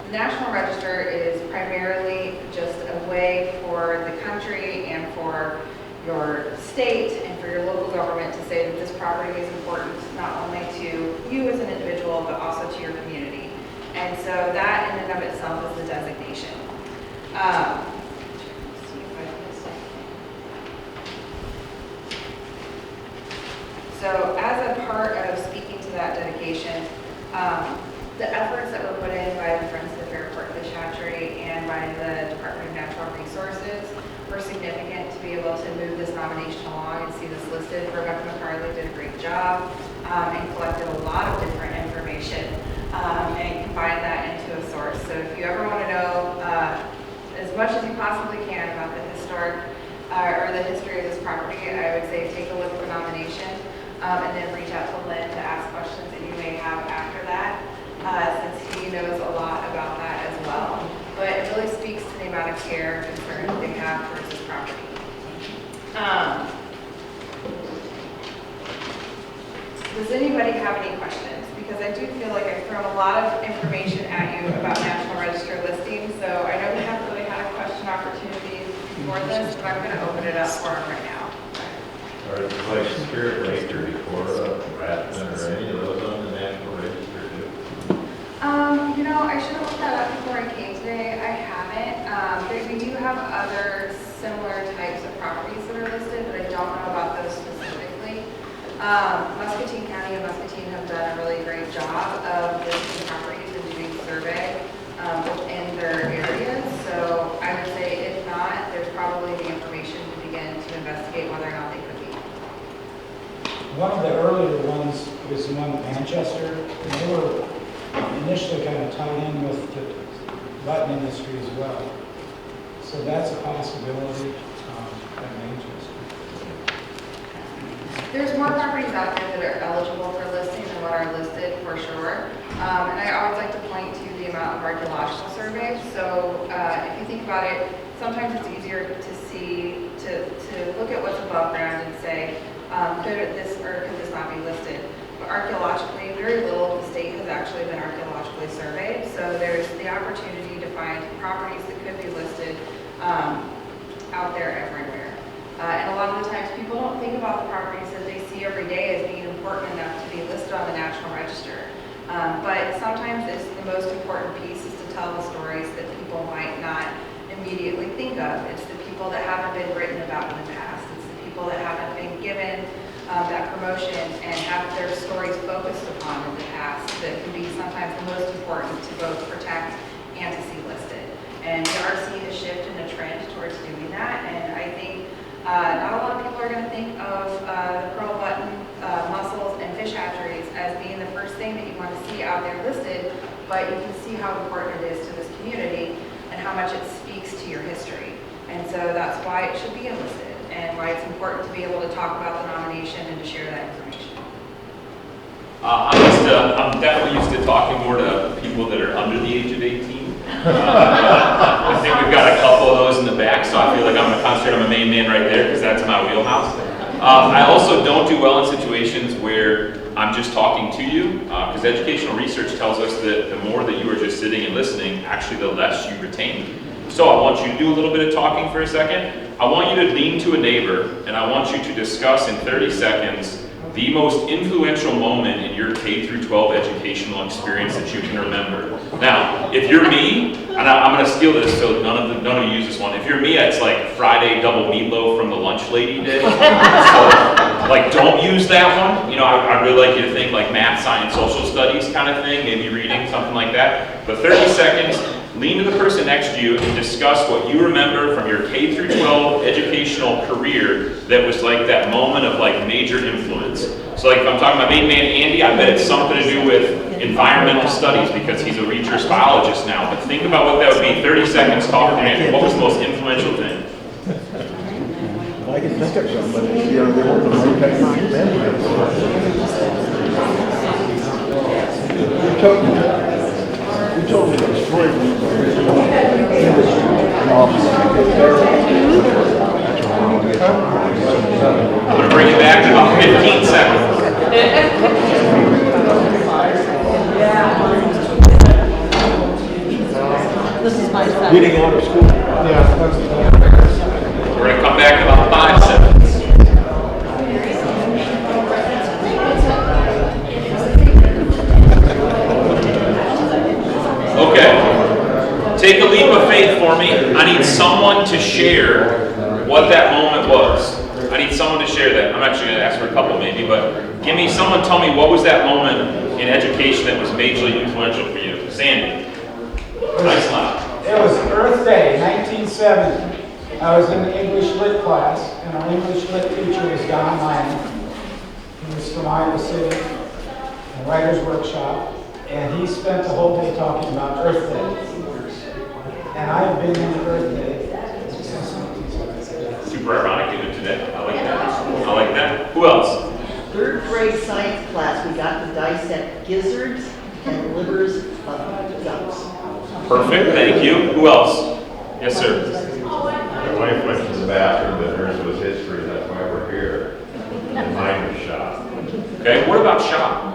D: the National Register is primarily just a way for the country and for your state and for your local government to say that this property is important not only to you as an individual but also to your community. And so that in and of itself is the designation. So as a part of speaking to that dedication, the efforts that were put in by the Friends of the Fairport Fish Hatchery and by the Department of Natural Resources were significant to be able to move this nomination along and see this listed. Rebecca McCarley did a great job and collected a lot of different information and combined that into a source. So if you ever want to know as much as you possibly can about the historic or the history of this property, I would say take a look at the nomination and then reach out to Lynn to ask questions that you may have after that, since he knows a lot about that as well. But it really speaks to the amount of care and concern that they have towards this property. Does anybody have any questions? Because I do feel like I've thrown a lot of information at you about National Register listings, so I know we haven't really had a question opportunity for this, but I'm going to open it up for them right now.
E: Are the like Spirit Ranger before Rathman or any of those on the National Register too?
D: You know, I should have looked that up before I came today. I haven't. We do have other similar types of properties that are listed, but I don't know about those specifically. Muscatine County and Muscatine have done a really great job of listing properties and doing survey within their areas. So I would say if not, there's probably the information to begin to investigate whether or not they could be.
A: One of the earlier ones was the one in Manchester, and they were initially kind of tied in with the button industry as well. So that's a possibility in Manchester.
D: There's more properties out there that are eligible for listing than what are listed for sure. And I always like to point to the amount of archaeological surveys. So if you think about it, sometimes it's easier to see, to look at what's above ground and say, could this or could this not be listed? But archaeologically, very little of the state has actually been archaeologically surveyed. So there's the opportunity to find properties that could be listed out there everywhere. And a lot of the times people don't think about the properties that they see every day as being important enough to be listed on the National Register. But sometimes it's the most important piece is to tell the stories that people might not immediately think of. It's the people that haven't been written about in the past. It's the people that haven't been given that promotion and have their stories focused upon in the past that can be sometimes the most important to both protect and to see listed. And we are seeing a shift in the trend towards doing that. And I think not a lot of people are going to think of the pearl button, mussels, and fish hatcheries as being the first thing that you want to see out there listed, but you can see how important it is to this community and how much it speaks to your history. And so that's why it should be enlisted and why it's important to be able to talk about the nomination and to share that information.
F: I'm definitely used to talking more to people that are under the age of 18. I think we've got a couple of those in the back, so I feel like I'm going to concentrate on my main man right there because that's my wheelhouse. I also don't do well in situations where I'm just talking to you, because educational research tells us that the more that you are just sitting and listening, actually the less you retain. So I want you to do a little bit of talking for a second. I want you to lean to a neighbor, and I want you to discuss in 30 seconds the most influential moment in your K through 12 educational experience that you can remember. Now, if you're me, and I'm going to steal this so none of you use this one. If you're me, it's like Friday double meatloaf from the lunch lady day. So, like, don't use that one. You know, I'd really like you to think like math, science, social studies kind of thing, maybe reading, something like that. But 30 seconds, lean to the person next to you and discuss what you remember from your K through 12 educational career that was like that moment of like major influence. So like if I'm talking about main man Andy, I bet it's something to do with environmental studies because he's a research biologist now. But think about what that would be. 30 seconds, talk to me. What was the most influential thing?
G: I can think of some, but you know, they won't know technique then. You told me the story when you were
F: I'm going to bring it back in about 15 seconds.
B: This is my son.
G: getting out of school.
F: We're going to come back in about 5 seconds. Okay. Take a leap of faith for me. I need someone to share what that moment was. I need someone to share that. I'm actually going to ask for a couple maybe, but give me someone, tell me what was that moment in education that was majorly influential for you? Sandy. Nice laugh.
A: It was Earth Day, 1970. I was in the English Lit class, and our English Lit teacher was Don Lyman. He was from Iowa City, a writer's workshop, and he spent the whole day talking about Earth Day. And I have been in Earth Day since 1970.
F: Super ironic even today. I like that. I like that. Who else?
H: Third grade science class, we got to dissect gizzards and livers of ducks.
F: Perfect. Thank you. Who else? Yes, sir.
E: My wife went to the bathroom, but hers was history, that's why we're here. And mine was shop,
F: Okay. What about shop?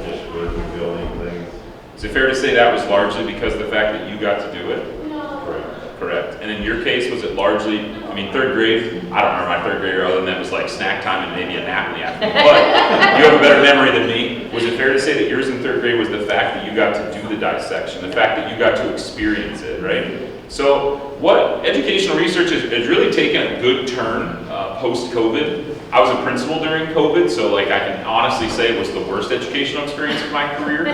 E: just wood and building things.
F: Is it fair to say that was largely because of the fact that you got to do it?
E: Correct.
F: Correct. And in your case, was it largely, I mean, third grade, I don't remember my third grader other than that was like snack time and maybe a nap in the afternoon, but you have a better memory than me. Was it fair to say that yours in third grade was the fact that you got to do the dissection, the fact that you got to experience it, right? So what educational research has really taken a good turn post-COVID. I was a principal during COVID, so like I can honestly say it was the worst educational experience of my career.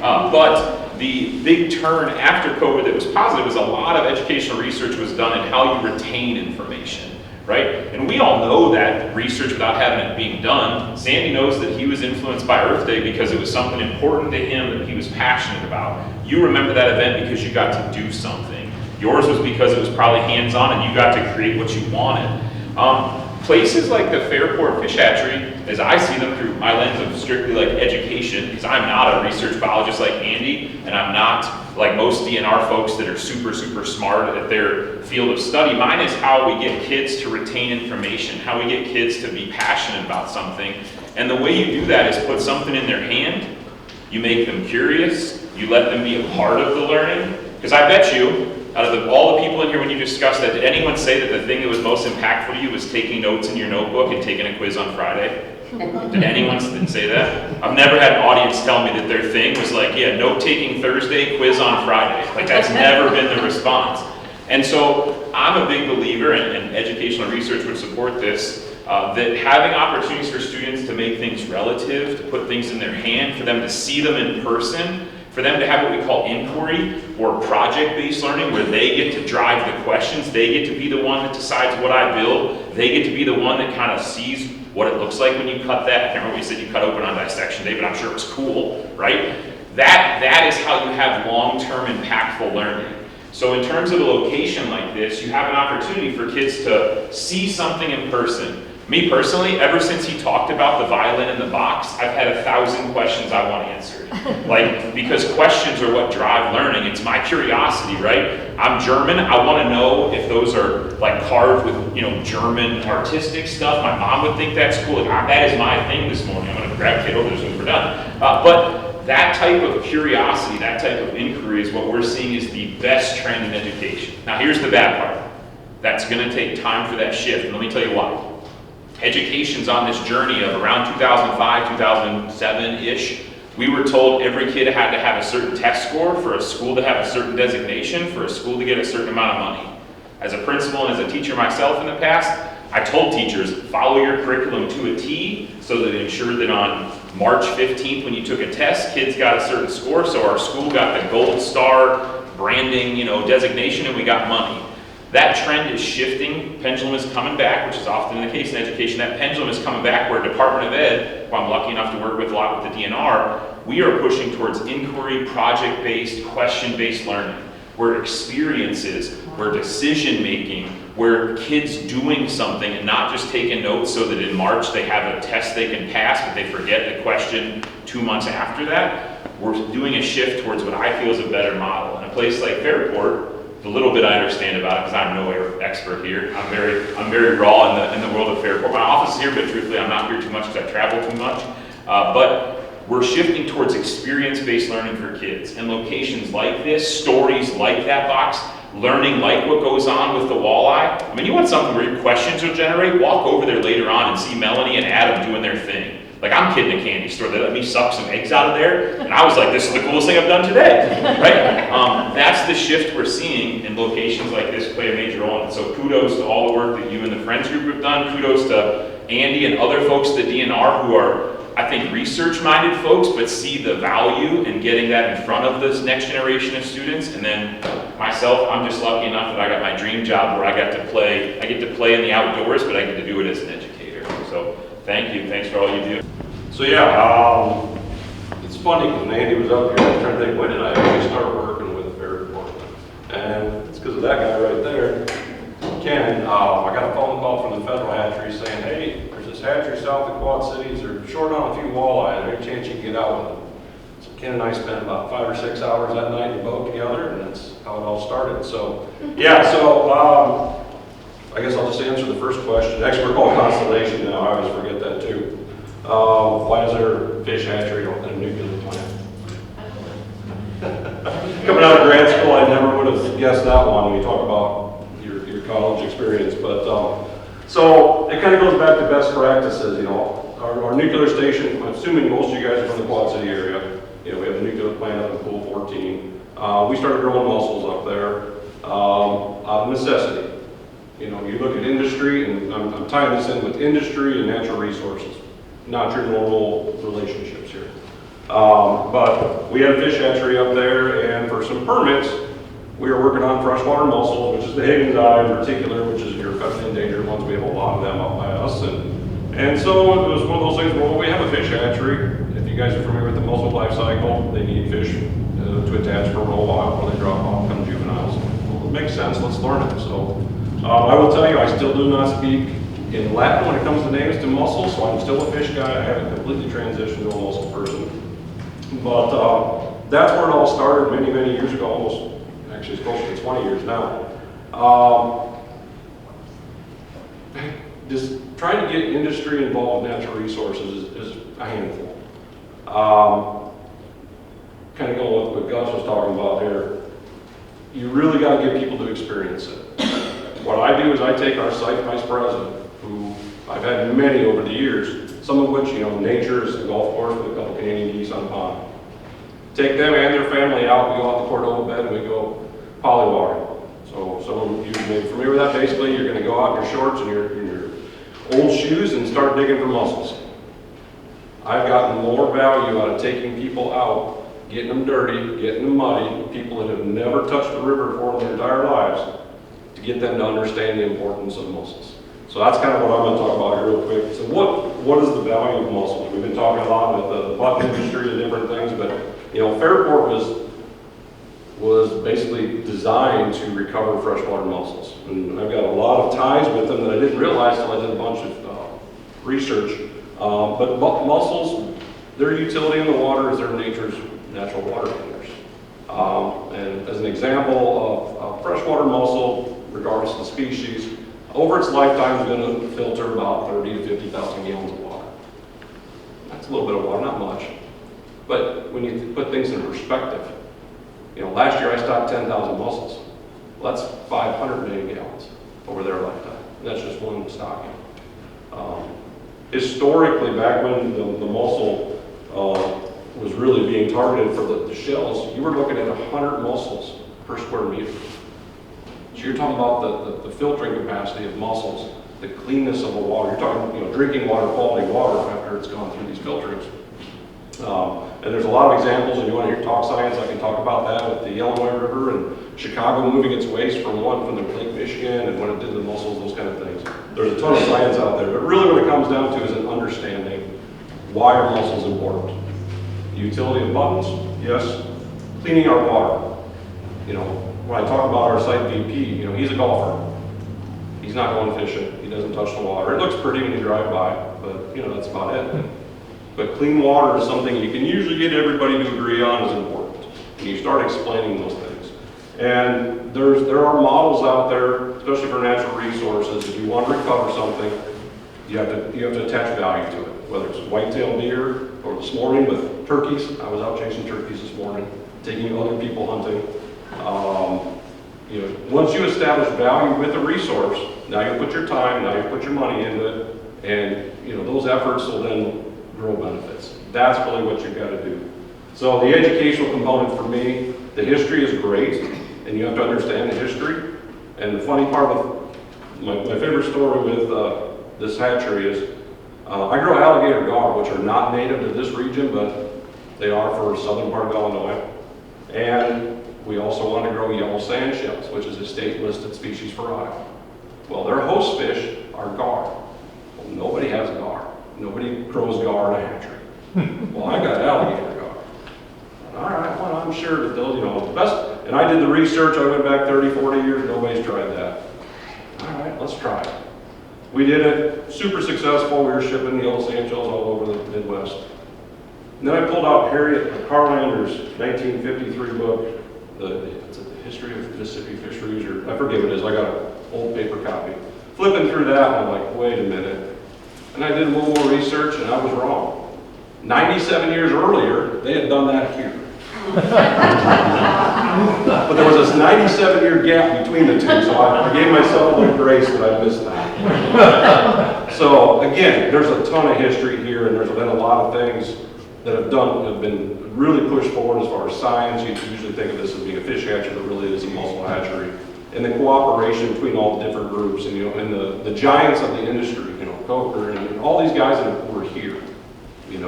F: But the big turn after COVID that was positive was a lot of educational research was done in how you retain information, right? And we all know that research without having it being done. Sandy knows that he was influenced by Earth Day because it was something important to him that he was passionate about. You remember that event because you got to do something. Yours was because it was probably hands-on and you got to create what you wanted. Places like the Fairport Fish Hatchery, as I see them through my lens of strictly like education, because I'm not a research biologist like Andy, and I'm not like most DNR folks that are super, super smart at their field of study. Mine is how we get kids to retain information, how we get kids to be passionate about something. And the way you do that is put something in their hand, you make them curious, you let them be a part of the learning. Because I bet you, out of all the people in here when you discussed that, did anyone say that the thing that was most impactful to you was taking notes in your notebook and taking a quiz on Friday? Did anyone say that? I've never had an audience tell me that their thing was like, yeah, note-taking Thursday, quiz on Friday. Like that's never been the response. And so I'm a big believer, and educational research would support this, that having opportunities for students to make things relative, to put things in their hand, for them to see them in person, for them to have what we call inquiry or project-based learning, where they get to drive the questions, they get to be the one that decides what I build, they get to be the one that kind of sees what it looks like when you cut that. I can't remember what you said you cut open on dissection day, but I'm sure it was cool, right? That is how you have long-term impactful learning. So in terms of a location like this, you have an opportunity for kids to see something in person, Me personally, ever since he talked about the violin in the box, I've had 1,000 questions I want answered. Like, because questions are what drive learning. It's my curiosity, right? I'm German. I want to know if those are like carved with, German artistic stuff. My mom would think that's cool. Like, that is my thing this morning. I'm going to grab kiddo as soon as we're done. But that type of curiosity, that type of inquiry is what we're seeing is the best trend in education. Now, here's the bad part. That's going to take time for that shift. And let me tell you why. Education's on this journey of around 2005, 2007-ish. We were told every kid had to have a certain test score for a school to have a certain designation, for a school to get a certain amount of money. As a principal and as a teacher myself in the past, I told teachers, follow your curriculum to a T so that it ensured that on March 15th when you took a test, kids got a certain score, so our school got the gold star branding, designation, and we got money. That trend is shifting. Pendulum is coming back, which is often the case in education. That pendulum is coming back where Department of Ed, who I'm lucky enough to work with a lot with the DNR, we are pushing towards inquiry, project-based, question-based learning, where experiences, where decision-making, where kids doing something and not just taking notes so that in March they have a test they can pass, but they forget the question 2 months after that. We're doing a shift towards what I feel is a better model. In a place like Fairport, the little bit I understand about it, because I'm no expert here. I'm very raw in the world of Fairport. My office is here, but truthfully, I'm not here too much because I travel too much. But we're shifting towards experience-based learning for kids. And locations like this, stories like that box, learning like what goes on with the walleye. I mean, you want something where your questions will generate? Walk over there later on and see Melanie and Adam doing their thing. Like, I'm kidding, a candy store. They let me suck some eggs out of there, and I was like, this is the coolest thing I've done today, right? That's the shift we're seeing, and locations like this play a major role in it. So kudos to all the work that you and the Friends Group have done. Kudos to Andy and other folks at the DNR who are, I think, research-minded folks, but see the value in getting that in front of this next generation of students. And then myself, I'm just lucky enough that I got my dream job where I get to play in the outdoors, but I get to do it as an educator. So thank you. Thanks for all you do.
I: So yeah, it's funny because when Andy was up here, I was trying to think, when did I actually start working with Fairport? And it's because of that guy right there, Ken. I got a phone call from the federal hatchery saying, hey, there's this hatchery south of Quad Cities. They're short on a few walleye. Is there any chance you can get out with them? So Ken and I spent about 5 or 6 hours that night in the boat together, and that's how it all started. So yeah, so I guess I'll just answer the first question. Actually, we're called Constellation now. I always forget that too. Why is there a fish hatchery on a nuclear plant? Coming out of grad school, I never would have guessed that one when you talk about your college experience. But so it kind of goes back to best practices. Our nuclear station. I'm assuming most of you guys are from the Quad City area. We have a nuclear plant up in Pool 14. We started growing mussels up there out of necessity. You look at industry, and I'm tying this in with industry and natural resources. Not your normal relationships here. But we had a fish hatchery up there, and for some permits, we were working on freshwater mussels, which is the Higgins eye in particular, which is your federally endangered ones. We have a lot of them up by us. And so it was one of those things where we have a fish hatchery. If you guys are familiar with the mussel life cycle, they need fish to attach for a little while before they drop off, become juveniles. Well, it makes sense, let's learn it. So I will tell you, I still do not speak in Latin when it comes to names to mussels, so I'm still a fish guy. I haven't completely transitioned to a mussel person. But that's where it all started many, many years ago, almost, actually it's closer to 20 years now. Just trying to get industry involved in natural resources is a handful. Kind of going with what Gus was talking about here. You really got to get people to experience it. What I do is I take our site vice president, who I've had many over the years, some of which, nature is a golf course with a couple Canadian geese on a pond. Take them and their family out, we go out the Cordova bed and we go polywater. So some of you may be familiar with that. Basically, you're going to go out in your shorts and your old shoes and start digging for mussels. I've gotten more value out of taking people out, getting them dirty, getting them muddy, people that have never touched the river before in their entire lives, to get them to understand the importance of mussels. So that's kind of what I'm going to talk about here real quick. So what is the value of mussels? We've been talking a lot with the button industry and different things, but Fairport was basically designed to recover freshwater mussels. And I've got a lot of ties with them that I didn't realize until I did a bunch of research. But mussels, their utility in the water is their nature's natural water cleaners. And as an example of a freshwater mussel, regardless of the species, over its lifetime is going to filter about 30 to 50,000 gallons of water. That's a little bit of water, not much. But when you put things in perspective, last year I stocked 10,000 mussels. Well, that's 500 million gallons over their lifetime. And that's just one stocking. Historically, back when the mussel was really being targeted for the shells, you were looking at 100 mussels per square meter. So you're talking about the filtering capacity of mussels, the cleanness of the water. You're talking, drinking water, quality water after it's gone through these filterings. And there's a lot of examples, and you want to hear talk science, I can talk about that with the Illinois River and Chicago moving its waste from the Lake Michigan and what it did to the mussels, those kind of things. There's a ton of science out there, but really what it comes down to is an understanding why are mussels important. The utility of buttons, yes. Cleaning our water. When I talk about our site VP, he's a golfer. He's not going fishing. He doesn't touch the water. It looks pretty when you drive by, but that's about it. But clean water is something you can usually get everybody to agree on is important. And you start explaining those things. And there are models out there, especially for natural resources. If you want to recover something, you have to attach value to it. Whether it's white-tailed deer, or this morning with turkeys. I was out chasing turkeys this morning, taking other people hunting. Once you establish value with a resource, now you put your time, now you put your money into it, and those efforts will then grow benefits. That's really what you've got to do. So the educational component for me, the history is great, and you have to understand the history. And the funny part with my favorite story with this hatchery is I grow alligator gar, which are not native to this region, but they are for southern part of Illinois. And we also want to grow yellow sand shells, which is a state listed species for Iowa. Well, their host fish are gar. Well, nobody has gar. Nobody grows gar in a hatchery. Well, I got alligator gar. All right, well, I'm sure that those, the best. And I did the research. I went back 30, 40 years. Nobody's tried that. All right, let's try it. We did it, super successful. We were shipping yellow sand shells all over the Midwest. And then I pulled out Harriet Carlander's 1953 book, it's the History of Mississippi Fisheries, or I forget what it is. I got an old paper copy. Flipping through that, I'm like, wait a minute. And I did a little more research, and I was wrong. 97 years earlier, they had done that here. But there was this 97-year gap between the two, so I gave myself a little grace that I missed that. So again, there's a ton of history here, and there's been a lot of things that have been really pushed forward as far as science. You usually think of this as being a fish hatchery, but really it is a mussel hatchery. And the cooperation between all the different groups, and and the giants of the industry, Coker and all these guys that were here. You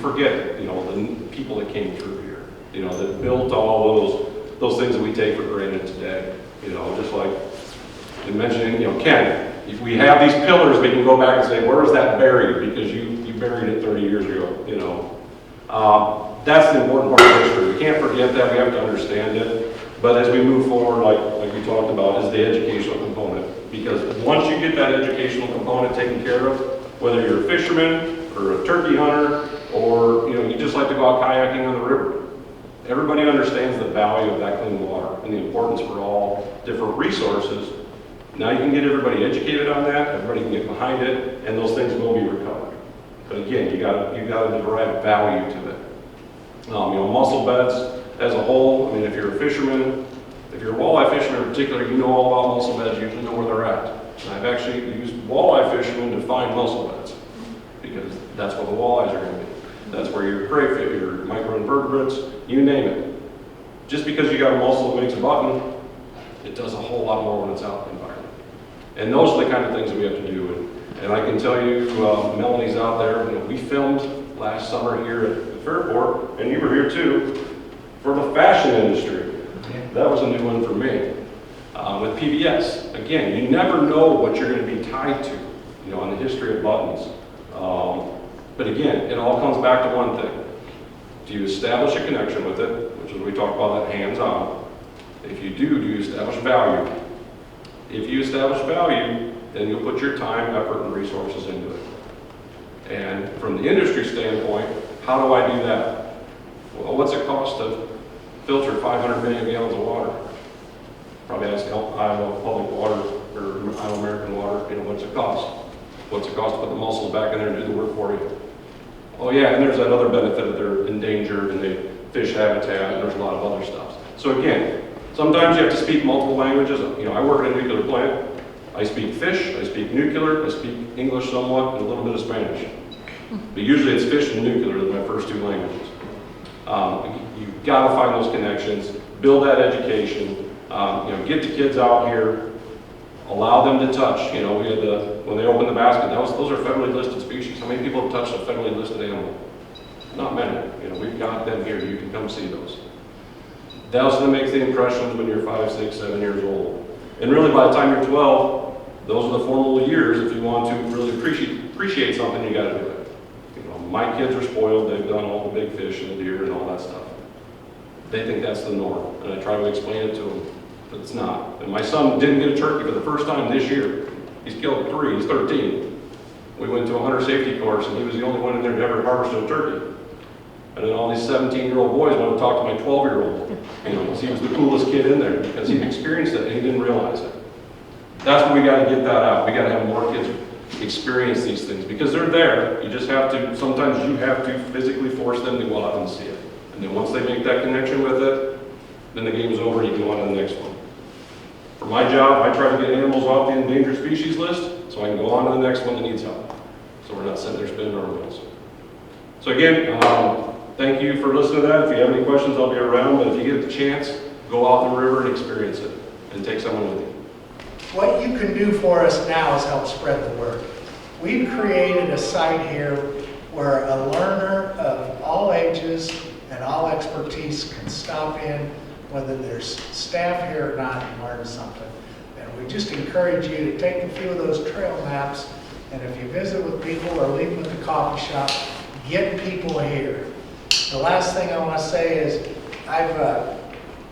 I: forget, the people that came through here, that built all those things that we take for granted today. Just like you mentioned, Ken, if we have these pillars, we can go back and say, where is that buried? Because you buried it 30 years ago, That's the important part of history. We can't forget that, we have to understand it. But as we move forward, like we talked about, is the educational component. Because once you get that educational component taken care of, whether you're a fisherman or a turkey hunter, or you just like to go out kayaking on the river, everybody understands the value of that clean water and the importance for all different resources. Now you can get everybody educated on that, everybody can get behind it, and those things will be recovered. But again, you got to derive value to it. Mussel beds as a whole. If you're a fisherman, if you're a walleye fisherman in particular, you know all about mussel beds. You usually know where they're at. And I've actually used walleye fishermen to find mussel beds because that's where the walleyes are going to be. That's where your crayfish, your microinvertebrates, you name it. Just because you got a mussel that makes a button, it does a whole lot more when it's out in the environment. And those are the kind of things that we have to do. And I can tell you, Melanie's out there. We filmed last summer here at the Fairport, and you were here too, for the fashion industry. That was a new one for me. With PBS, again, you never know what you're going to be tied to, in the history of buttons. But again, it all comes back to one thing. Do you establish a connection with it, which is what we talked about, that hands-on? If you do you establish value? If you establish value, then you'll put your time, effort, and resources into it. From the industry standpoint, how do I do that? Well, what's it cost to filter 500 million gallons of water? Probably ask Iowa Public Water or Iowa American Water, what's it cost? What's it cost to put the muscles back in there and do the work for you? Oh yeah, and there's that other benefit that they're endangered and they fish habitat, and there's a lot of other stuff. So again, sometimes you have to speak multiple languages. I work in a nuclear plant. I speak fish, I speak nuclear, I speak English somewhat, and a little bit of Spanish. But usually it's fish and nuclear that are my first two languages. You've got to find those connections, build that education, get the kids out here, allow them to touch. We had when they opened the basket, those are federally listed species. How many people have touched a federally listed animal? Not many. We've got them here. You can come see those. That's going to make the impressions when you're 5, 6, 7 years old. And really, by the time you're 12, those are the formative years. If you want to really appreciate something, you got to do it. My kids are spoiled. They've done all the big fish and the deer and all that stuff. They think that's the norm, and I try to explain it to them, but it's not. And my son didn't get a turkey for the first time this year. He's killed 3. He's 13. We went to a hunter safety course, and he was the only one in there that ever harvested a turkey. And then all these 17-year-old boys want to talk to my 12-year-old. He was the coolest kid in there because he experienced it and he didn't realize it. That's when we got to get that out. We got to have more kids experience these things because they're there. You just have to, sometimes you have to physically force them to go out and see it. And then once they make that connection with it, then the game's over and you go on to the next one. For my job, I try to get animals off the endangered species list so I can go on to the next one that needs help. So we're not sitting there spinning our wheels. So again, thank you for listening to that. If you have any questions, I'll be around. But if you get the chance, go out the river and experience it and take someone with you.
J: What you can do for us now is help spread the word. We've created a site here where a learner of all ages and all expertise can stop in, whether there's staff here or not, and learn something. And we just encourage you to take a few of those trail maps, and if you visit with people or leave them at the coffee shop, get people here. The last thing I want to say is I've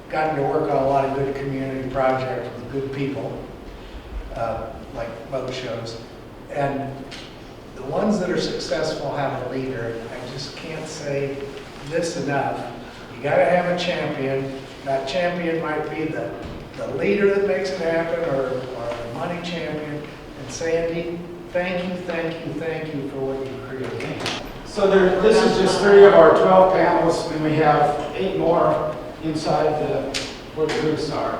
J: gotten to work on a lot of good community projects with good people, like boat shows. And the ones that are successful have a leader. I just can't say this enough. You got to have a champion. That champion might be the leader that makes it happen or the money champion. And Sandy, thank you for what you created.
A: So this is just 3 of our 12 panels, and we have 8 more inside where the booths are.